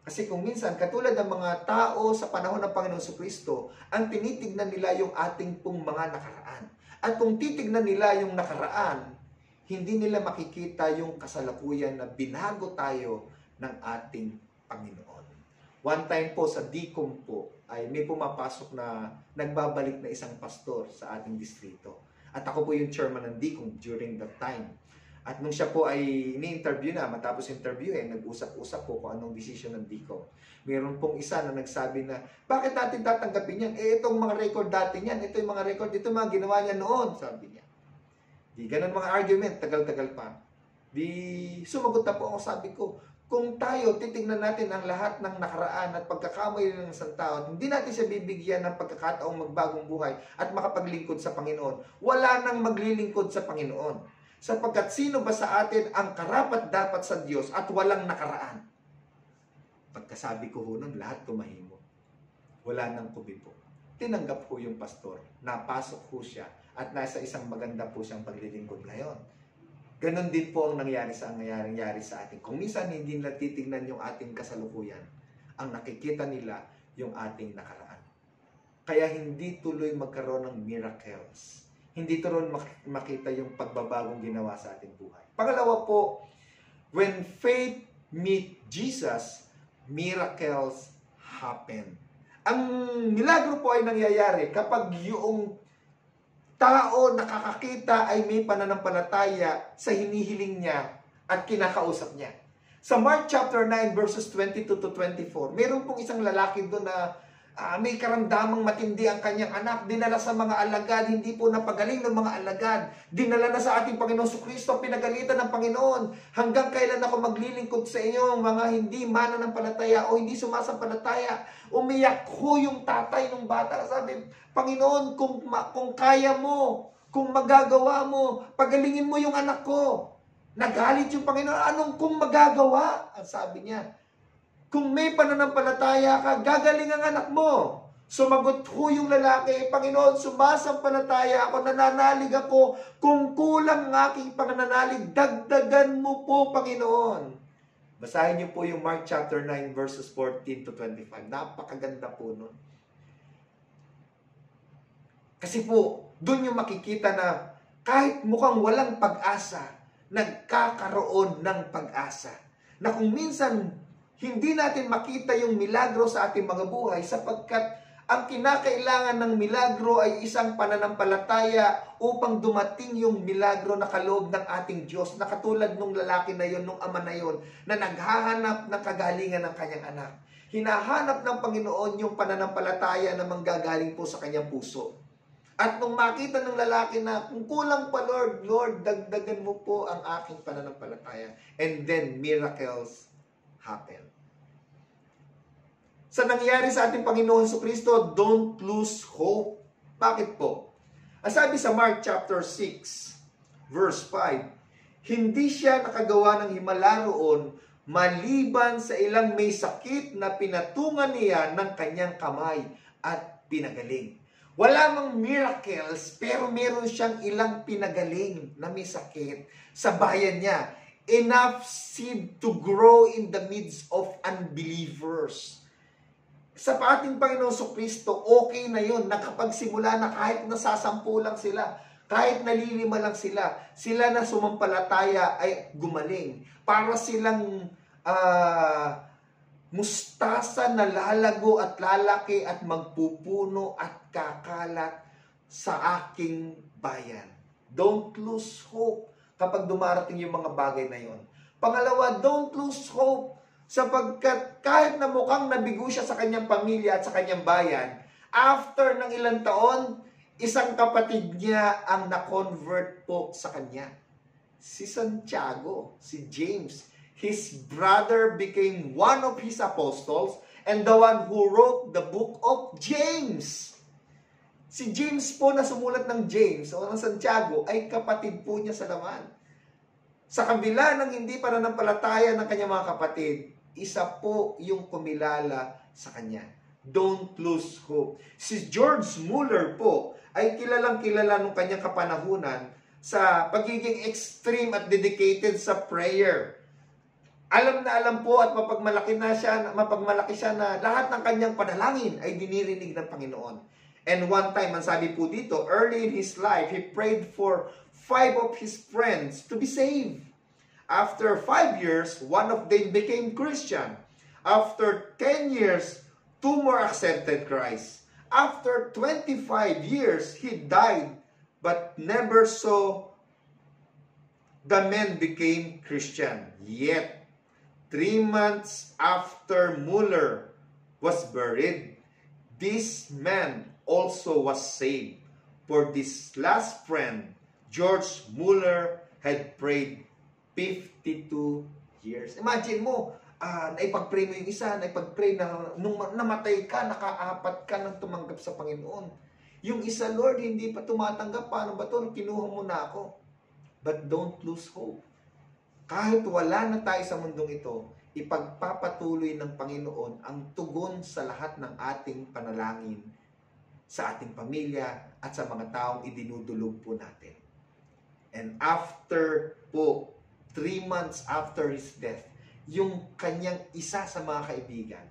Kasi kung minsan, katulad ng mga tao sa panahon ng Panginoon Jesucristo, ang tinitignan nila yung ating pong mga nakaraan. At kung titignan nila yung nakaraan, hindi nila makikita yung kasalukuyan na binago tayo ng ating Panginoon. One time po sa Dicom po, ay may pumapasok na nagbabalik na isang pastor sa ating distrito. At ako po yung chairman ng Dicom during that time. At nung siya po ay ni-interview na, matapos interview nag-usap-usap po kung anong decision ng Dicom. Meron pong isa na nagsabi na, bakit natin tatanggapin yan? Itong mga record dati niyan, ito yung mga record, ito yung mga ginawa niya noon, sabi niya. Di ganun mga argument, tagal-tagal pa. Di sumagot na po ako, sabi ko, kung tayo titingnan natin ang lahat ng nakaraan at pagkakamali ng isang tao at hindi natin siya bibigyan ng pagkakataong magbagong buhay at makapaglingkod sa Panginoon, wala nang maglilingkod sa Panginoon. Sapagkat sino ba sa atin ang karapat-dapat sa Diyos at walang nakaraan? Pagkasabi ko ho nun, lahat tumahimok. Wala nang kumibo. Tinanggap ko yung pastor, napasok ko siya at nasa isang maganda po siyang paglilingkod ngayon. Ganon din po ang nangyari sa atin. Kung minsan hindi nila titignan yung ating kasalukuyan, ang nakikita nila yung ating nakaraan. Kaya hindi tuloy magkaroon ng miracles. Hindi tuloy makita yung pagbabagong ginawa sa ating buhay. Pangalawa po, when faith meet Jesus, miracles happen. Ang milagro po ay nangyayari kapag yung tao nakakakita ay may pananampalataya sa hinihiling niya at kinakausap niya. Sa Mark chapter 9 verses 22 to 24, meron pong isang lalaki doon na may karamdamang matindi ang kanyang anak. Dinala sa mga alagad, hindi po napagaling ng mga alagad. Dinala na sa ating Panginoon Jesucristo, pinagalitan ng Panginoon. Hanggang kailan ako maglilingkod sa inyo, mga hindi mananampalataya o hindi sumasampalataya? Umiyak ho yung tatay ng bata. Sabi, Panginoon, kung kaya mo, kung magagawa mo, pagalingin mo yung anak ko. Nagalit yung Panginoon, anong kung magagawa? Ang sabi niya, kung may pananampalataya ka, gagaling ang anak mo. Sumagot ho yung lalaki, Panginoon, sumasampalataya ako, nananalig ako. Kung kulang ng aking pananalig, dagdagan mo po, Panginoon. Basahin niyo po yung Mark chapter 9 verses 14 to 25. Napakaganda po nun. Kasi po, doon yung makikita na kahit mukhang walang pag-asa, nagkakaroon ng pag-asa. Na kung minsan hindi natin makita yung milagro sa ating mga buhay sapagkat ang kinakailangan ng milagro ay isang pananampalataya upang dumating yung milagro na kaloob ng ating Diyos na katulad nung lalaki na yon, nung ama na yon, na naghahanap ng kagalingan ng kanyang anak. Hinahanap ng Panginoon yung pananampalataya na manggagaling po sa kanyang puso. At nung makita ng lalaki na, kung kulang pa Lord, dagdagan mo po ang aking pananampalataya. And then miracles happen. Sa nangyari sa ating Panginoon Jesucristo, don't lose hope. Bakit po? Ang sabi sa Mark chapter 6, verse 5, hindi siya nakagawa ng himala roon maliban sa ilang may sakit na pinatungan niya ng kanyang kamay at pinagaling. Wala mang miracles, pero meron siyang ilang pinagaling na may sakit sa bayan niya. Enough seed to grow in the midst of unbelievers. Sa ating Panginoon Jesucristo, okay na yun. Nakapagsimula na kahit nasasampu lang sila, kahit nalilima lang sila, sila na sumampalataya ay gumaling. Para silang mustasa na lalago at lalaki at magpupuno at kakalat sa aking bayan. Don't lose hope kapag dumarating yung mga bagay na yon. Pangalawa, don't lose hope sapagkat kahit na mukhang nabigo siya sa kanyang pamilya at sa kanyang bayan, after ng ilang taon, isang kapatid niya ang na-convert po sa kanya. Si Santiago, si James. His brother became one of his apostles and the one who wrote the book of James. Si James po na sumulat ng James o ng Santiago ay kapatid po niya sa laman. Sa kabila ng hindi pananampalataya ng kanyang mga kapatid, isa po yung kumilala sa kanya. Don't lose hope. Si George Muller po ay kilalang-kilala nung kanyang kapanahunan sa pagiging extreme at dedicated sa prayer. Alam na alam po at mapagmalaki siya na lahat ng kanyang panalangin ay dinirinig ng Panginoon. And one time, ang sabi po dito, early in his life, he prayed for 5 of his friends to be saved. After 5 years, one of them became Christian. After 10 years, 2 more accepted Christ. After 25 years, he died, but never saw the men became Christian. Yet, 3 months after Muller was buried, this man also was saved. For this last friend, George Muller had prayed 52 years. Imagine mo, naipag-pray mo yung isa, naipag-pray na nung namatay ka, nakaapat ka nang tumanggap sa Panginoon. Yung isa, Lord, hindi pa tumatanggap. Paano ba ito? Kinuha mo na ako. But don't lose hope. Kahit wala na tayo sa mundong ito, ipagpapatuloy ng Panginoon ang tugon sa lahat ng ating panalangin sa ating pamilya at sa mga taong idinudulog po natin. And after po, 3 months after his death, yung kanyang isa sa mga kaibigan,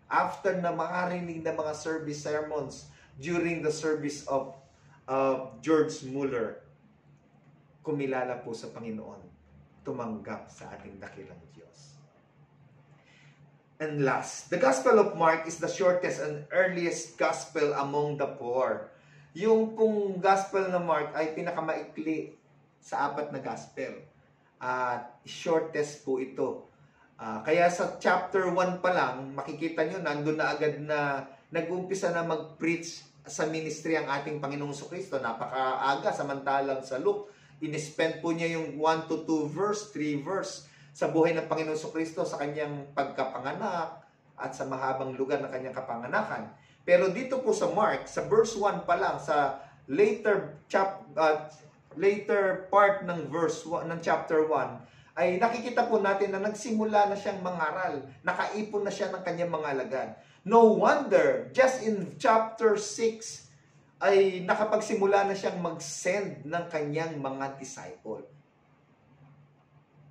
after na makarinig ng mga service sermons during the service of George Muller, kumilala po sa Panginoon, tumanggap sa ating dakilang Diyos. And last, the Gospel of Mark is the shortest and earliest gospel among the four. Yung pong Gospel ng Mark ay pinakamaikli sa 4 na gospel. Shortest po ito. Kaya sa chapter 1 pa lang, makikita nyo, nandun na agad na nag-umpisa na mag-preach sa ministry ang ating Panginoong Jesucristo. Napakaaga, samantalang sa Luke, in-spend po niya yung 1 to 2 verse, 3 verse sa buhay ng Panginoong Jesucristo, sa kanyang pagkapanganak at sa mahabang lugar ng kanyang kapanganakan. Pero dito po sa Mark, sa verse 1 pa lang, sa later part ng verse 1, ng chapter 1, ay nakikita po natin na nagsimula na siyang mangaral. Nakaipon na siya ng kanyang mga alagad. No wonder, just in chapter 6, ay nakapagsimula na siyang mag-send ng kanyang mga disciple.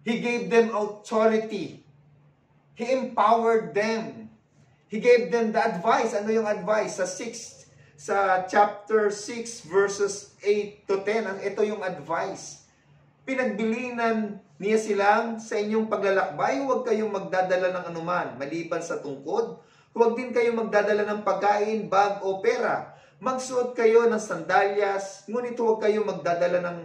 He gave them authority. He empowered them. He gave them the advice. Ano yung advice? Sa chapter 6 verses 8 to 10, ito yung advice. Pinagbilinan niya silang, sa inyong paglalakbay, huwag kayong magdadala ng anuman, maliban sa tungkod. Huwag din kayong magdadala ng pagkain, bag o pera. Magsuot kayo ng sandalyas, ngunit huwag kayong magdadala ng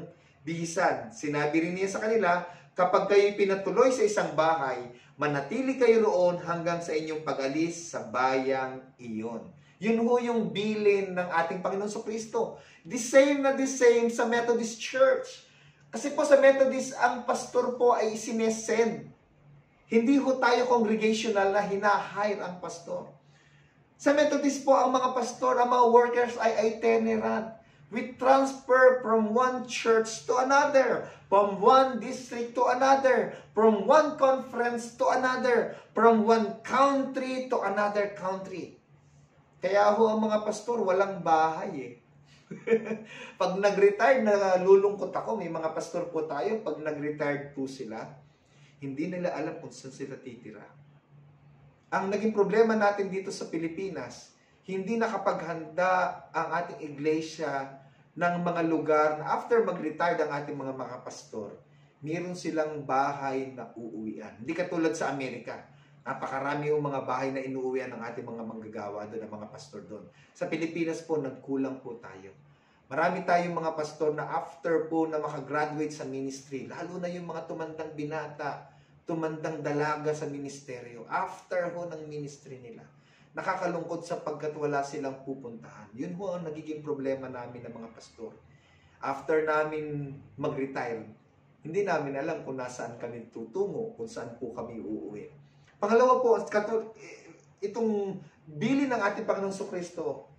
bihisan. Sinabi rin niya sa kanila, kapag kayo pinatuloy sa isang bahay, manatili kayo roon hanggang sa inyong pag-alis sa bayang iyon. Yun ho yung bilin ng ating Panginoon Jesucristo. The same sa Methodist Church. Kasi po sa Methodist, ang pastor po ay sinesend. Hindi ho tayo congregational na hina-hire ang pastor. Sa Methodist po, ang mga pastor, ang mga workers ay itinerant. We transfer from one church to another, from one district to another, from one conference to another, from one country to another country. Kaya ho ang mga pastor, walang bahay eh. Pag nag-retired, nalulungkot ako, may mga pastor po tayo, pag nag-retired po sila, hindi nila alam kung saan sila titira. Ang naging problema natin dito sa Pilipinas, hindi nakapaghanda ang ating iglesia ng mga lugar na after mag-retire ang ating mga pastor, meron silang bahay na uuwian. Hindi katulad sa Amerika. Napakarami yung mga bahay na inuuwian ng ating mga manggagawa doon, ang mga pastor doon. Sa Pilipinas po, nagkulang po tayo. Marami tayong mga pastor na after po na makagraduate sa ministry, lalo na yung mga tumandang binata, tumandang dalaga sa ministeryo, after ho ng ministry nila, nakakalungkot sapagkat wala silang pupuntahan. Yun ho ang nagiging problema namin ng mga pastor. After namin mag-retire, hindi namin alam kung nasaan kami tutungo, kung saan po kami uuwi. Pangalawa po, itong bilin ng ating Panginoong Jesucristo,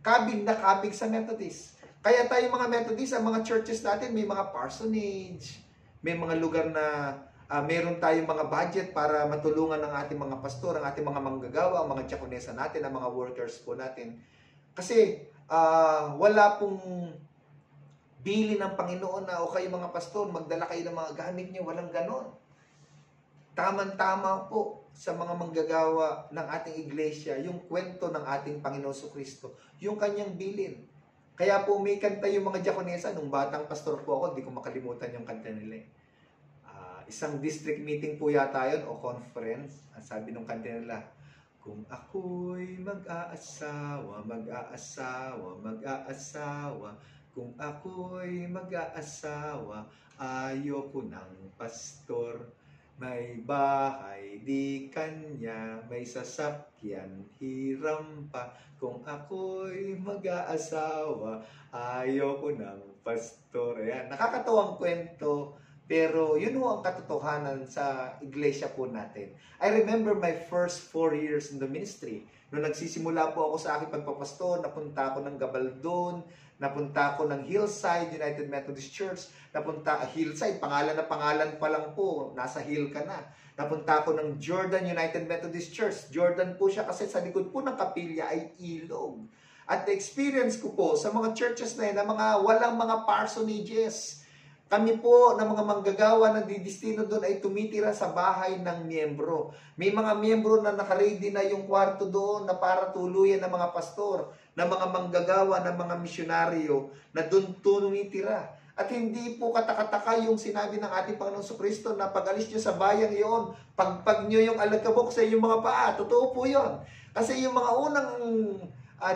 kabig na kabig sa Methodist. Kaya tayo mga Methodist, ang mga churches natin, may mga parsonage, may mga lugar na meron tayong mga budget para matulungan ng ating mga pastor, ang ating mga manggagawa, ang mga diakonesa natin, ang mga workers po natin. Kasi wala pong bili ng Panginoon na o kayo mga pastor, magdala kayo ng mga gamit niyo, walang ganon. Tama-tama po sa mga manggagawa ng ating iglesia, yung kwento ng ating Panginoon Jesucristo, yung kanyang bilin. Kaya po may kanta yung mga diakonesa, nung batang pastor po ako, di ko makalimutan yung kanta nila. Isang district meeting po yata yun o conference. Ang sabi nung kanta nila, Kung ako'y mag-aasawa, mag-aasawa, mag-aasawa. Kung ako'y mag-aasawa, ayoko ng pastor. May bahay di kanya, may sasakyan, hiram pa. Kung ako'y mag-aasawa, ayoko ng pastor. Ayan, nakakatuwang kwento, pero yun ho ang katotohanan sa iglesia po natin. I remember my first 4 years in the ministry. Noong nagsisimula po ako sa aking pagpapastor, napunta ako ng Gabaldon, napunta ako ng Hillside United Methodist Church, napunta Hillside, pangalan na pangalan pa lang po, nasa hill ka na. Napunta ako ng Jordan United Methodist Church. Jordan po siya kasi sa likod po ng kapilya ay ilog. At the-experience ko po sa mga churches na yun, na mga walang mga parsonages. Kami po na mga manggagawa na didistino doon ay tumitira sa bahay ng miyembro. May mga miyembro na nakaready na yung kwarto doon na para tuluyan ng mga pastor, na mga manggagawa, ng mga misyonaryo na doon tumitira. At hindi po katakataka yung sinabi ng ating Panginoong Kristo na pag-alis nyo sa bayang iyon, pagpag nyo yung alagkabok sa inyong mga paa. Totoo po yun. Kasi yung mga unang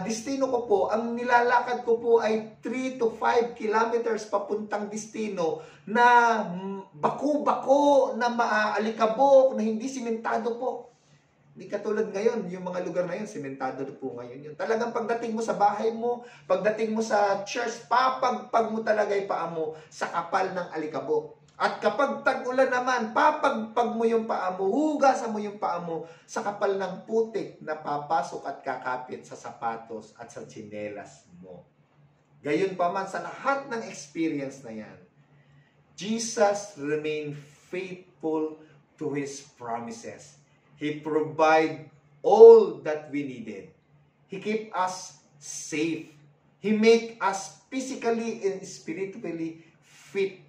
destino ko po, ang nilalakad ko po ay 3 to 5 kilometers papuntang destino na bako-bako, na maalikabok, na hindi simentado po. Hindi katulad ngayon, yung mga lugar na yun, simentado po ngayon yun. Talagang pagdating mo sa bahay mo, pagdating mo sa church, papagpag mo talaga yung paa mo sa kapal ng alikabok. At kapag tag-ulan naman, papagpag mo yung paa mo, hugasan mo yung paa mo sa kapal ng putik na papasok at kakapit sa sapatos at sa tsinelas mo. Gayon pa man sa lahat ng experience na yan, Jesus remained faithful to His promises. He provide all that we needed. He keep us safe. He make us physically and spiritually fit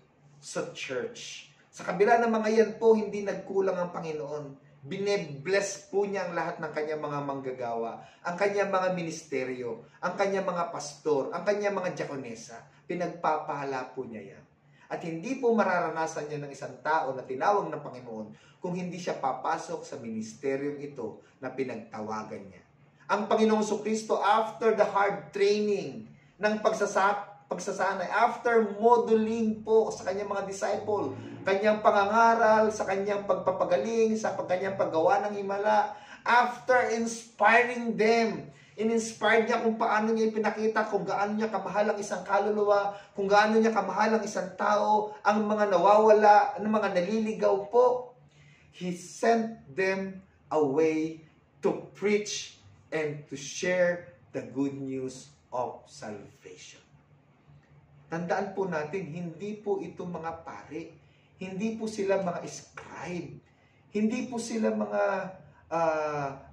sa church. Sa kabila ng mga yan po, hindi nagkulang ang Panginoon. Bine-bless po niya ang lahat ng kanyang mga manggagawa, ang kanyang mga ministeryo, ang kanyang mga pastor, ang kanyang mga diakonesa. Pinagpapahala po niya yan. At hindi po mararanasan niya ng isang tao na tinawag ng Panginoon kung hindi siya papasok sa ministeryong ito na pinagtawagan niya. Ang Panginoong Kristo, after the hard training ng pagsasanay, after modeling po sa kanyang mga disciple, kanyang pangangaral, sa kanyang pagpapagaling, sa kanyang paggawa ng himala, after inspiring them, in-inspired niya kung paano niya ipinakita, kung gaano niya kamahal ang isang kaluluwa, kung gaano niya kamahal ang isang tao, ang mga nawawala, ang mga naliligaw po. He sent them away to preach and to share the good news of salvation. Tandaan po natin, hindi po ito mga pari, hindi po sila mga scribe, hindi po sila mga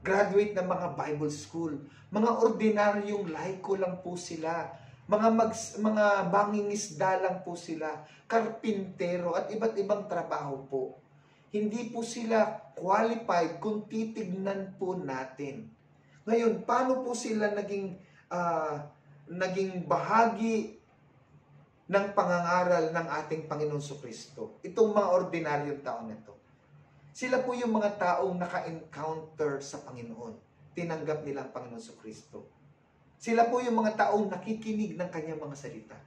graduate ng mga Bible school, mga ordinaryong laiko lang po sila, mga mangingisda lang po sila, karpintero at iba't ibang trabaho po. Hindi po sila qualified kung titignan po natin. Ngayon, paano po sila naging bahagi ng pangangaral ng ating Panginoon Kristo? Itong mga ordinaryong tao na ito. Sila po yung mga taong naka-encounter sa Panginoon. Tinanggap nila ang Panginoon Kristo. Sila po yung mga taong nakikinig ng kanyang mga salita.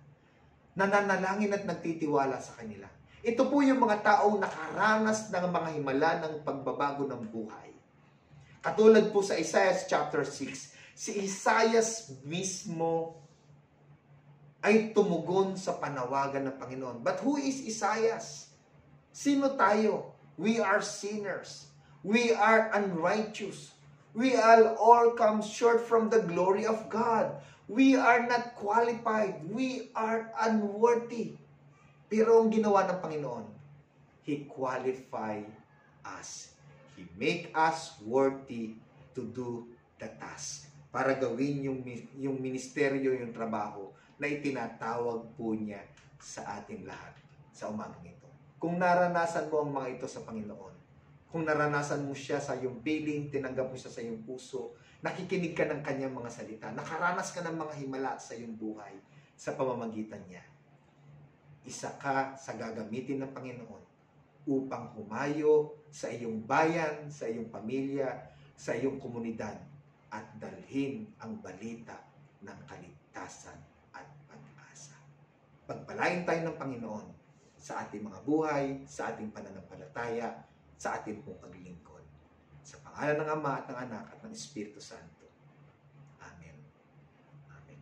Nananalangin at nagtitiwala sa kanila. Ito po yung mga taong nakaranas ng mga himala ng pagbabago ng buhay. Katulad po sa Isaiah chapter 6, si Isaiah mismo ay tumugon sa panawagan ng Panginoon. But who is Isaiah? Sino tayo? We are sinners. We are unrighteous. We all come short from the glory of God. We are not qualified. We are unworthy. Pero ang ginawa ng Panginoon, He qualify us. He make us worthy to do the task. Para gawin yung ministeryo, yung trabaho na itinatawag po niya sa ating lahat sa umagang ito. Kung naranasan mo ang mga ito sa Panginoon, kung naranasan mo siya sa iyong piling, tinanggap mo siya sa iyong puso, nakikinig ka ng kanyang mga salita, nakaranas ka ng mga himala sa iyong buhay sa pamamagitan niya, isa ka sa gagamitin ng Panginoon upang humayo sa iyong bayan, sa iyong pamilya, sa iyong komunidad at dalhin ang balita ng kaligtasan at pag-asa. Pagpalain tayo ng Panginoon sa ating mga buhay, sa ating pananampalataya, sa ating pong paglilingkod. Sa pangalan ng Ama at ng Anak at ng Espiritu Santo. Amen. Amen.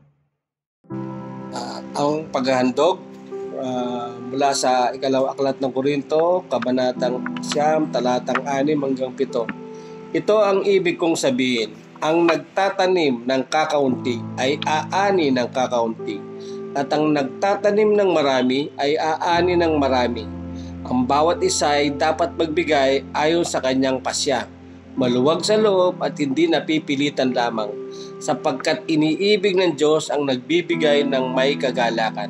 Ang paghahandog mula sa ikalawang aklat ng Korinto, kabanatang 9, talatang 6 hanggang 7. Ito ang ibig kong sabihin, ang nagtatanim ng kakaunti ay aani ng kakaunti, at ang nagtatanim ng marami ay aani ng marami. Ang bawat isa ay dapat magbigay ayon sa kanyang pasya, maluwag sa loob at hindi napipilitan lamang, sapagkat iniibig ng Diyos ang nagbibigay ng may kagalakan.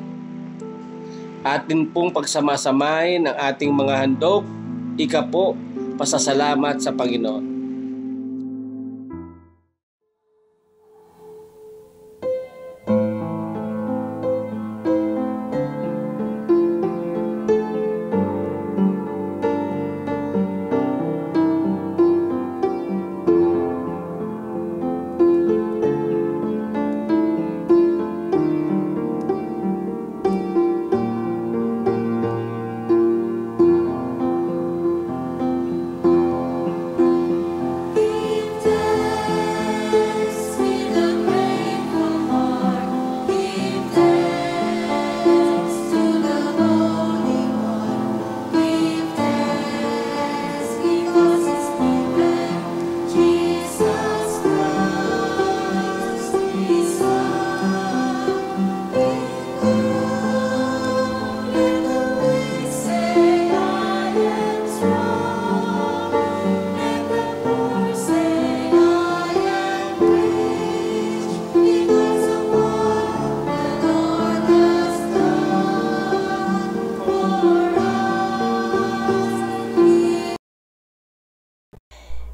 Atin pong pagsamasamahin ng ating mga handog, ika-po, pasasalamat sa Panginoon.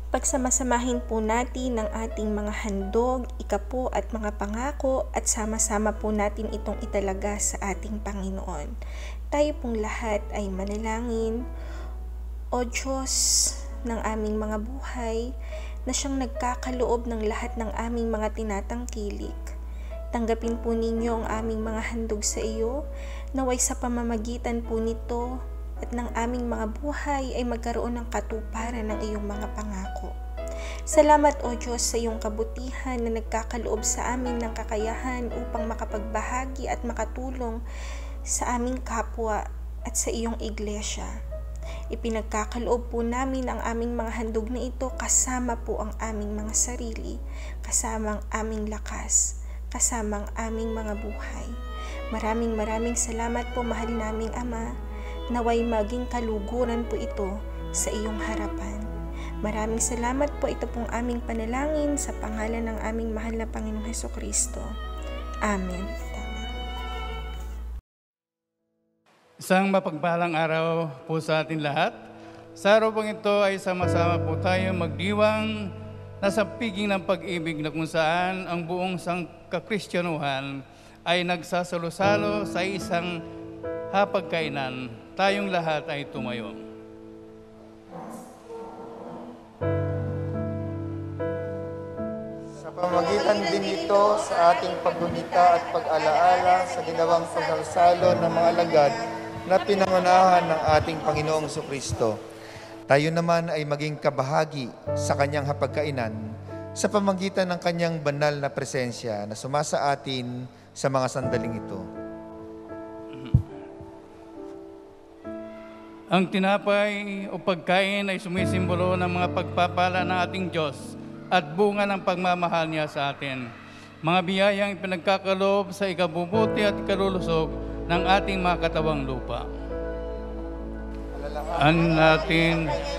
Pagsamasamahin po natin ang ating mga handog, ika-po at mga pangako at sama-sama po natin itong italaga sa ating Panginoon. Tayo pong lahat ay manalangin. O Diyos ng aming mga buhay, na siyang nagkakaloob ng lahat ng aming mga tinatangkilik, tanggapin po ninyo ang aming mga handog sa iyo, naway sa pamamagitan po nito at ng aming mga buhay ay magkaroon ng katuparan ng iyong mga pangako. Salamat o Diyos sa iyong kabutihan na nagkakaloob sa amin ng kakayahan upang makapagbahagi at makatulong sa aming kapwa at sa iyong iglesia. Ipinagkakaloob po namin ang aming mga handog na ito kasama po ang aming mga sarili, kasama ang aming lakas, kasama ang aming mga buhay. Maraming salamat po, mahal naming Ama. Naway maging kaluguran po ito sa iyong harapan. Maraming salamat po, ito pong aming panalangin sa pangalan ng aming mahal na Panginoong Hesukristo. Amen. Isang mapagpalang araw po sa atin lahat. Sa araw pong ito ay sama-sama po tayo magdiwang nasa piging ng pag-ibig na kung saan ang buong sangkakristyanuhan ay nagsasalo-salo sa isang hapagkainan. Tayong lahat ay tumayo. Sa pamamagitan din ito sa ating paggunita at pag-alaala sa ginawang pagsalo ng mga alagad na pinangunahan ng ating Panginoong Jesucristo, tayo naman ay maging kabahagi sa kanyang hapagkainan sa pamamagitan ng kanyang banal na presensya na sumasa atin sa mga sandaling ito. Ang tinapay o pagkain ay sumisimbolo ng mga pagpapala ng ating Diyos at bunga ng pagmamahal niya sa atin. Mga biyayang ipinagkakaloob sa ikabubuti at ikalulusog ng ating mga katawang lupa. Alalahanin natin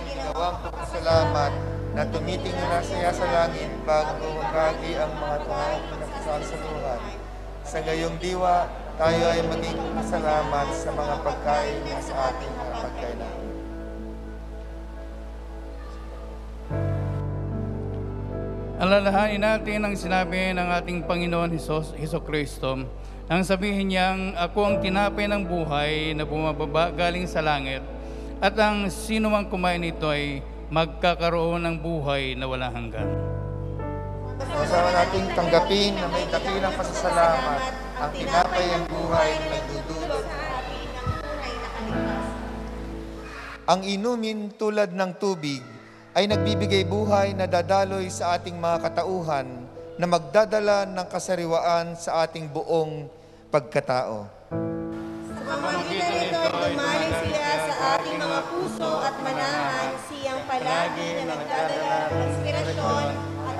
Ginawang pagpasalamat na tumitingin na siya sa langit bago magkagi ang mga taong pinagsasaluhan. Sa gayong diwa, tayo ay maging pasalamat sa mga pagkain na sa ating mga pagkainan. alalahanin natin ang sinabi ng ating Panginoon Hesukristo nang sabihin niyang, "Ako ang tinapay ng buhay na bumababa galing sa langit, at ang sino mang kumain nito ay magkakaroon ng buhay na walang hanggan. Kasama nating tanggapin na may dakilang pasasalamat ang tinapay ang buhay na nagdudulot. Ang inumin tulad ng tubig ay nagbibigay buhay na dadaloy sa ating mga katauhan na magdadala ng kasariwaan sa ating buong pagkatao. Sa pamamagitan nito ay dumaling sila sa ating mga puso at manahan siyang palagi na nagdadala ng inspirasyon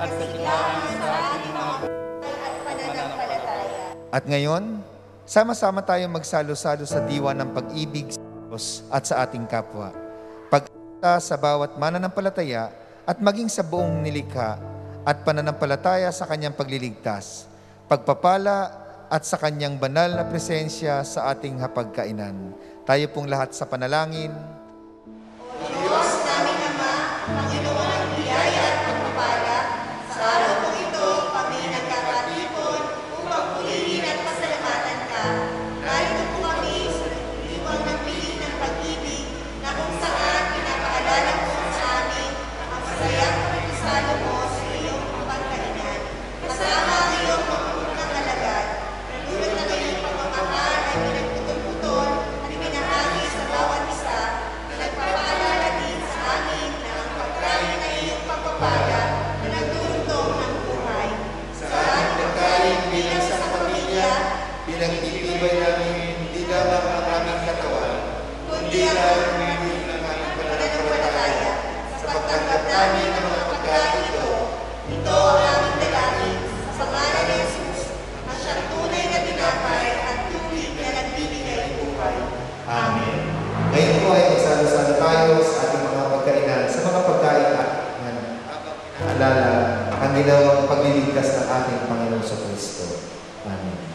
at kasiyahan sa ating mga buhay at pananampalataya. At ngayon, sama-sama tayong magsalo-salo sa diwa ng pag-ibig sa Diyos at sa ating kapwa. Sa bawat mananampalataya at maging sa buong nilikha at pananampalataya sa kanyang pagliligtas, pagpapala at sa kanyang banal na presensya sa ating hapagkainan. Tayo pong lahat sa panalangin. O Diyos namin Ama, Panginoon ng biyaya at pagpapala, sa araw po ito kami nagkakatipon upang purihin at pasalamatan ka. Narito po kami sa diwang ng piling ng pag-ibig na kung saan pinapaalala mo sa amin ang masayang pagkisalo mo sa iyong pagkainan. Kasama ang iyong pagpupunang alagad, tulad ng iyong pagmamahal ay pinagputol-putol at pinahagi sa bawat isa na nagpapaalala din sa amin na ang pagkain na iyong pagpapala na nagdurugtong ng buhay. Sa ating pagkain bilang sa pamilya, Pinagtitibay namin hindi lamang ang aming katawan, kundi ang aming pananampalataya sa pagtanggap namin ng mga pagkain ito. Ito ang aming dalangin sa ngalan ni Jesus na siyang tunay na tinapay at tubig na nagbibigay buhay. Amen. Ngayon po ay magsalo-salo tayo sa ating mga pagkainan, sa mga pagkain at alala ang ginawang pagliligtas ng ating Panginoon sa Kristo. Amen.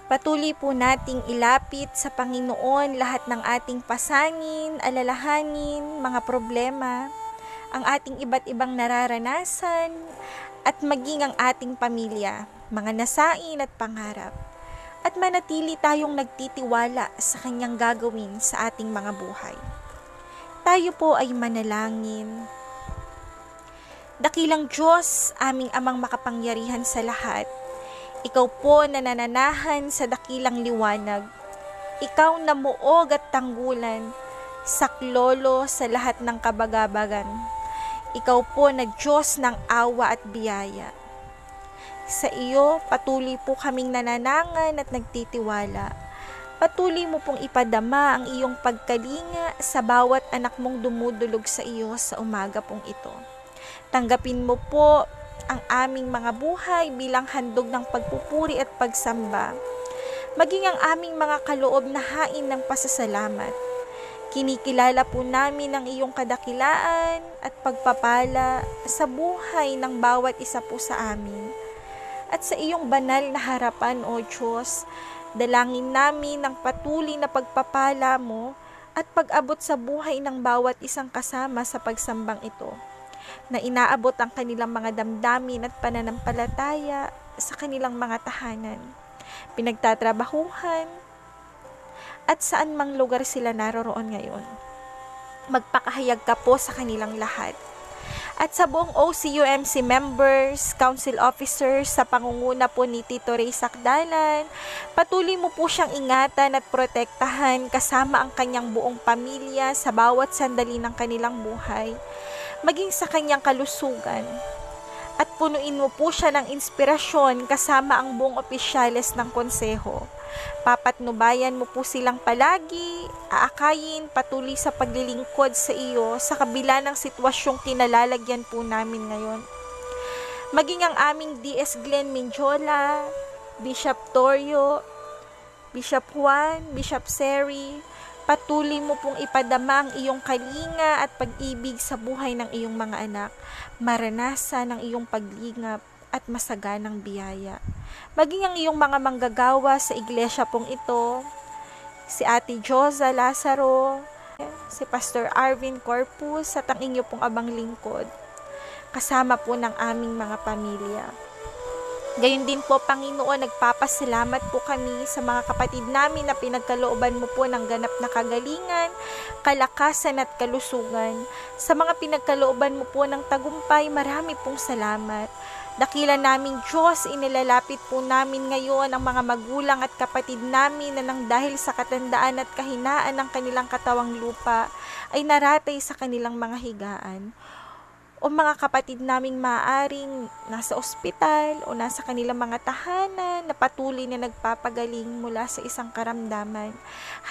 Patuloy po nating ilapit sa Panginoon lahat ng ating pasanin, alalahanin, mga problema, ang ating iba't ibang nararanasan, at maging ang ating pamilya, mga nasain at pangarap. At manatili tayong nagtitiwala sa Kanyang gagawin sa ating mga buhay. Tayo po ay manalangin. Dakilang Diyos, aming Amang makapangyarihan sa lahat, Ikaw po na nananahan sa dakilang liwanag. Ikaw na muog at tanggulan, saklolo sa lahat ng kabagabagan. Ikaw po na Diyos ng awa at biyaya. Sa iyo, patuloy po kaming nananangan at nagtitiwala. Patuloy mo pong ipadama ang iyong pagkalinga sa bawat anak mong dumudulog sa iyo sa umaga pong ito. Tanggapin mo po ang aming mga buhay bilang handog ng pagpupuri at pagsamba. Maging ang aming mga kaloob na hain ng pasasalamat. Kinikilala po namin ang iyong kadakilaan at pagpapala sa buhay ng bawat isa po sa amin. At sa iyong banal na harapan, O Diyos, dalangin namin ang patuloy na pagpapala mo at pag-abot sa buhay ng bawat isang kasama sa pagsambang ito, na inaabot ang kanilang mga damdamin at pananampalataya sa kanilang mga tahanan, pinagtatrabahuhan, at saan mang lugar sila naroroon ngayon. Magpakahayag ka po sa kanilang lahat. At sa buong OCUMC members, council officers, sa pangunguna po ni Tito Ray Sakdalan, patuloy mo po siyang ingatan at protektahan kasama ang kanyang buong pamilya sa bawat sandali ng kanilang buhay, maging sa kanyang kalusugan. At punuin mo po siya ng inspirasyon kasama ang buong opisyales ng konseho. Papatnubayan mo po silang palagi, aakayin patuloy sa paglilingkod sa iyo sa kabila ng sitwasyong kinalalagyan po namin ngayon. Maging ang aming DS Glenn Minjola, Bishop Torio, Bishop Juan, Bishop Seri, patuloy mo pong ipadama ang iyong kalinga at pag-ibig sa buhay ng iyong mga anak, maranasan ang iyong paglingap at masaganang biyaya. Maging ang iyong mga manggagawa sa iglesia pong ito, si Ate Joza Lazaro, si Pastor Arvin Corpus, at ang inyo pong abang lingkod, kasama po ng aming mga pamilya. Gayon din po, Panginoon, nagpapasalamat po kami sa mga kapatid namin na pinagkalooban mo po ng ganap na kagalingan, kalakasan at kalusugan. Sa mga pinagkalooban mo po ng tagumpay, marami pong salamat. Dakila naming Diyos, inilalapit po namin ngayon ang mga magulang at kapatid namin na nang dahil sa katandaan at kahinaan ng kanilang katawang lupa ay naratay sa kanilang mga higaan. O mga kapatid naming maaaring nasa ospital o nasa kanilang mga tahanan na patuloy na nagpapagaling mula sa isang karamdaman.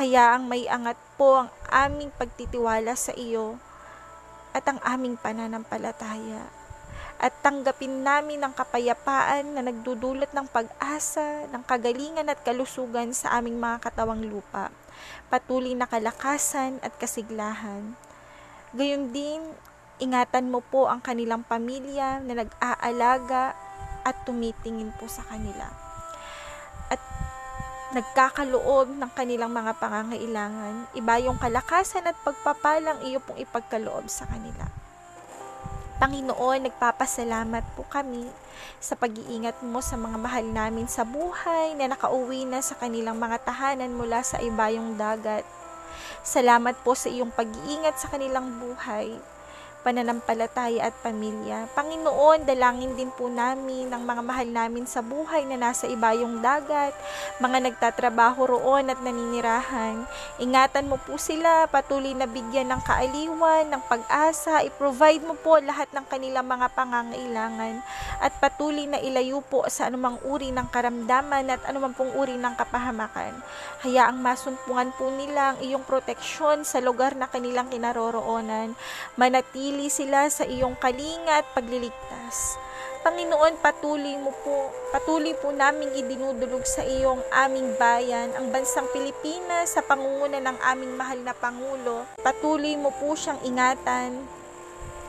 Hayaang may angat po ang aming pagtitiwala sa iyo at ang aming pananampalataya. At tanggapin namin ang kapayapaan na nagdudulot ng pag-asa, ng kagalingan at kalusugan sa aming mga katawang lupa. Patuloy na kalakasan at kasiglahan. Gayon din, ingatan mo po ang kanilang pamilya na nag-aalaga at tumitingin po sa kanila. At nagkakaloob ng kanilang mga pangangailangan, iba yung kalakasan at pagpapalang iyo pong ipagkaloob sa kanila. Panginoon, nagpapasalamat po kami sa pag-iingat mo sa mga mahal namin sa buhay na nakauwi na sa kanilang mga tahanan mula sa ibayong dagat. Salamat po sa iyong pag-iingat sa kanilang buhay, pananampalataya at pamilya. Panginoon, dalangin din po namin ang mga mahal namin sa buhay na nasa ibayong dagat, mga nagtatrabaho roon at naninirahan. Ingatan mo po sila, patuloy na bigyan ng kaaliwan, ng pag-asa, i-provide mo po lahat ng kanilang mga pangangailangan at patuloy na ilayo po sa anumang uri ng karamdaman at anumang pong uri ng kapahamakan. Hayaang masumpungan po nila ang iyong proteksyon sa lugar na kanilang kinaroroonan. Manatili sila sa iyong kalinga at pagliligtas. Panginoon, patuloy po naming idinudulog sa iyong aming bayan, ang bansang Pilipinas, sa pangunguna ng aming mahal na Pangulo. Patuloy mo po siyang ingatan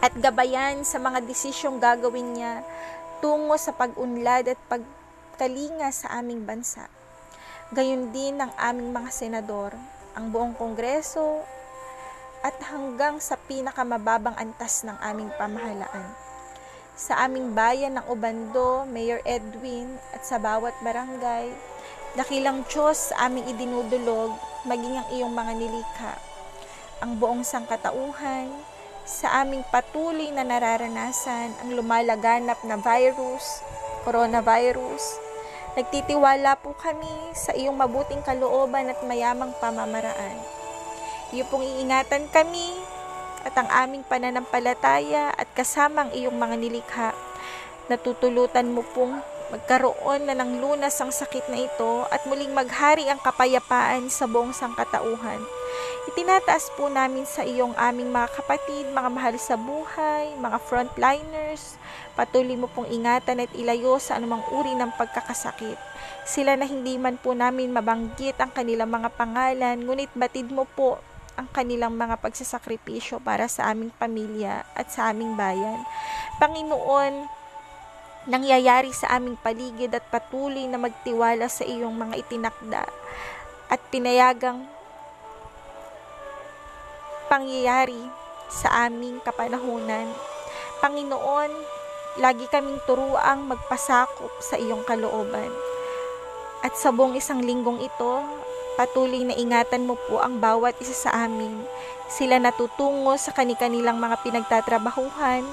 at gabayan sa mga desisyong gagawin niya tungo sa pag-unlad at pagkalinga sa aming bansa. gayon din ng aming mga senador, ang buong kongreso, at hanggang sa pinakamababang antas ng aming pamahalaan. Sa aming bayan ng Obando, Mayor Edwin, at sa bawat barangay, dakilang Diyos sa aming idinudulog, maging ang iyong mga nilikha, ang buong sangkatauhan, sa aming patuloy na nararanasan ang lumalaganap na virus, coronavirus. Nagtitiwala po kami sa iyong mabuting kalooban at mayamang pamamaraan. Iyo pong iingatan kami at ang aming pananampalataya at kasama ang iyong mga nilikha. Natutulutan mo pong magkaroon na ng lunas ang sakit na ito at muling maghari ang kapayapaan sa buong sangkatauhan. Itinataas po namin sa iyong aming mga kapatid, mga mahal sa buhay, mga frontliners. Patuloy mo pong ingatan at ilayo sa anumang uri ng pagkakasakit. Sila na hindi man po namin mabanggit ang kanilang mga pangalan, ngunit batid mo po ang kanilang mga pagsasakripisyo para sa aming pamilya at sa aming bayan. Panginoon, nangyayari sa aming paligid at patuloy na magtiwala sa iyong mga itinakda at pinayagang pangyayari sa aming kapanahunan. Panginoon, lagi kaming turuang magpasakop sa iyong kalooban. At sa buong isang linggong ito, patuloy na ingatan mo po ang bawat isa sa amin. Sila natutungo sa kanilang mga pinagtatrabahuhan,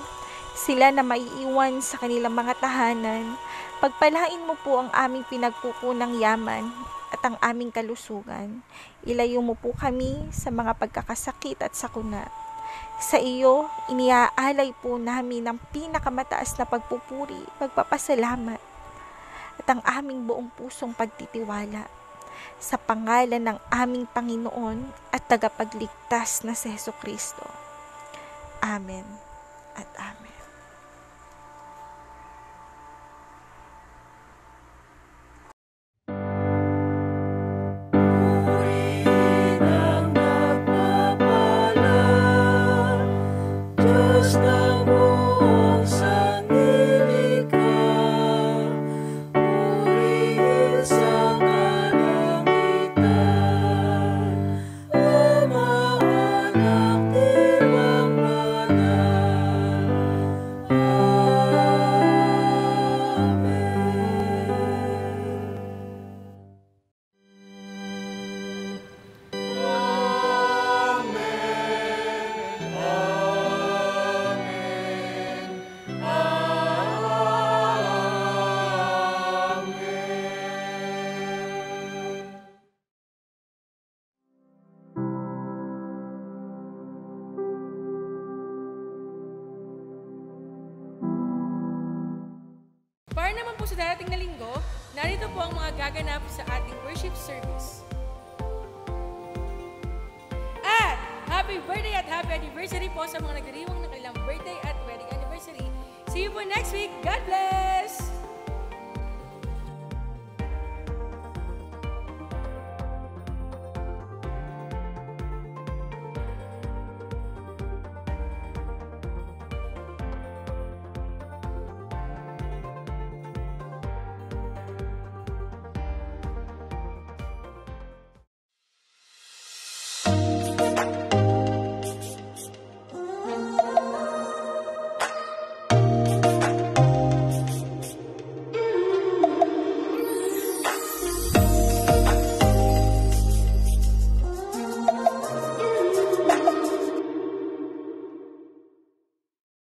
sila na maiiwan sa kanilang mga tahanan. Pagpalain mo po ang aming pinagkukunang yaman at ang aming kalusugan. Ilayo mo po kami sa mga pagkakasakit at sakuna. Sa iyo, iniaalay po namin ang pinakamataas na pagpupuri, pagpapasalamat, at ang aming buong pusong pagtitiwala sa pangalan ng aming Panginoon at tagapagligtas na si Jesucristo. Amen at amen. Para naman po sa darating na linggo, narito po ang mga gaganap sa ating worship service. At happy birthday at happy anniversary po sa mga nagdiriwang ng kanilang birthday at wedding anniversary. See you po next week. God bless!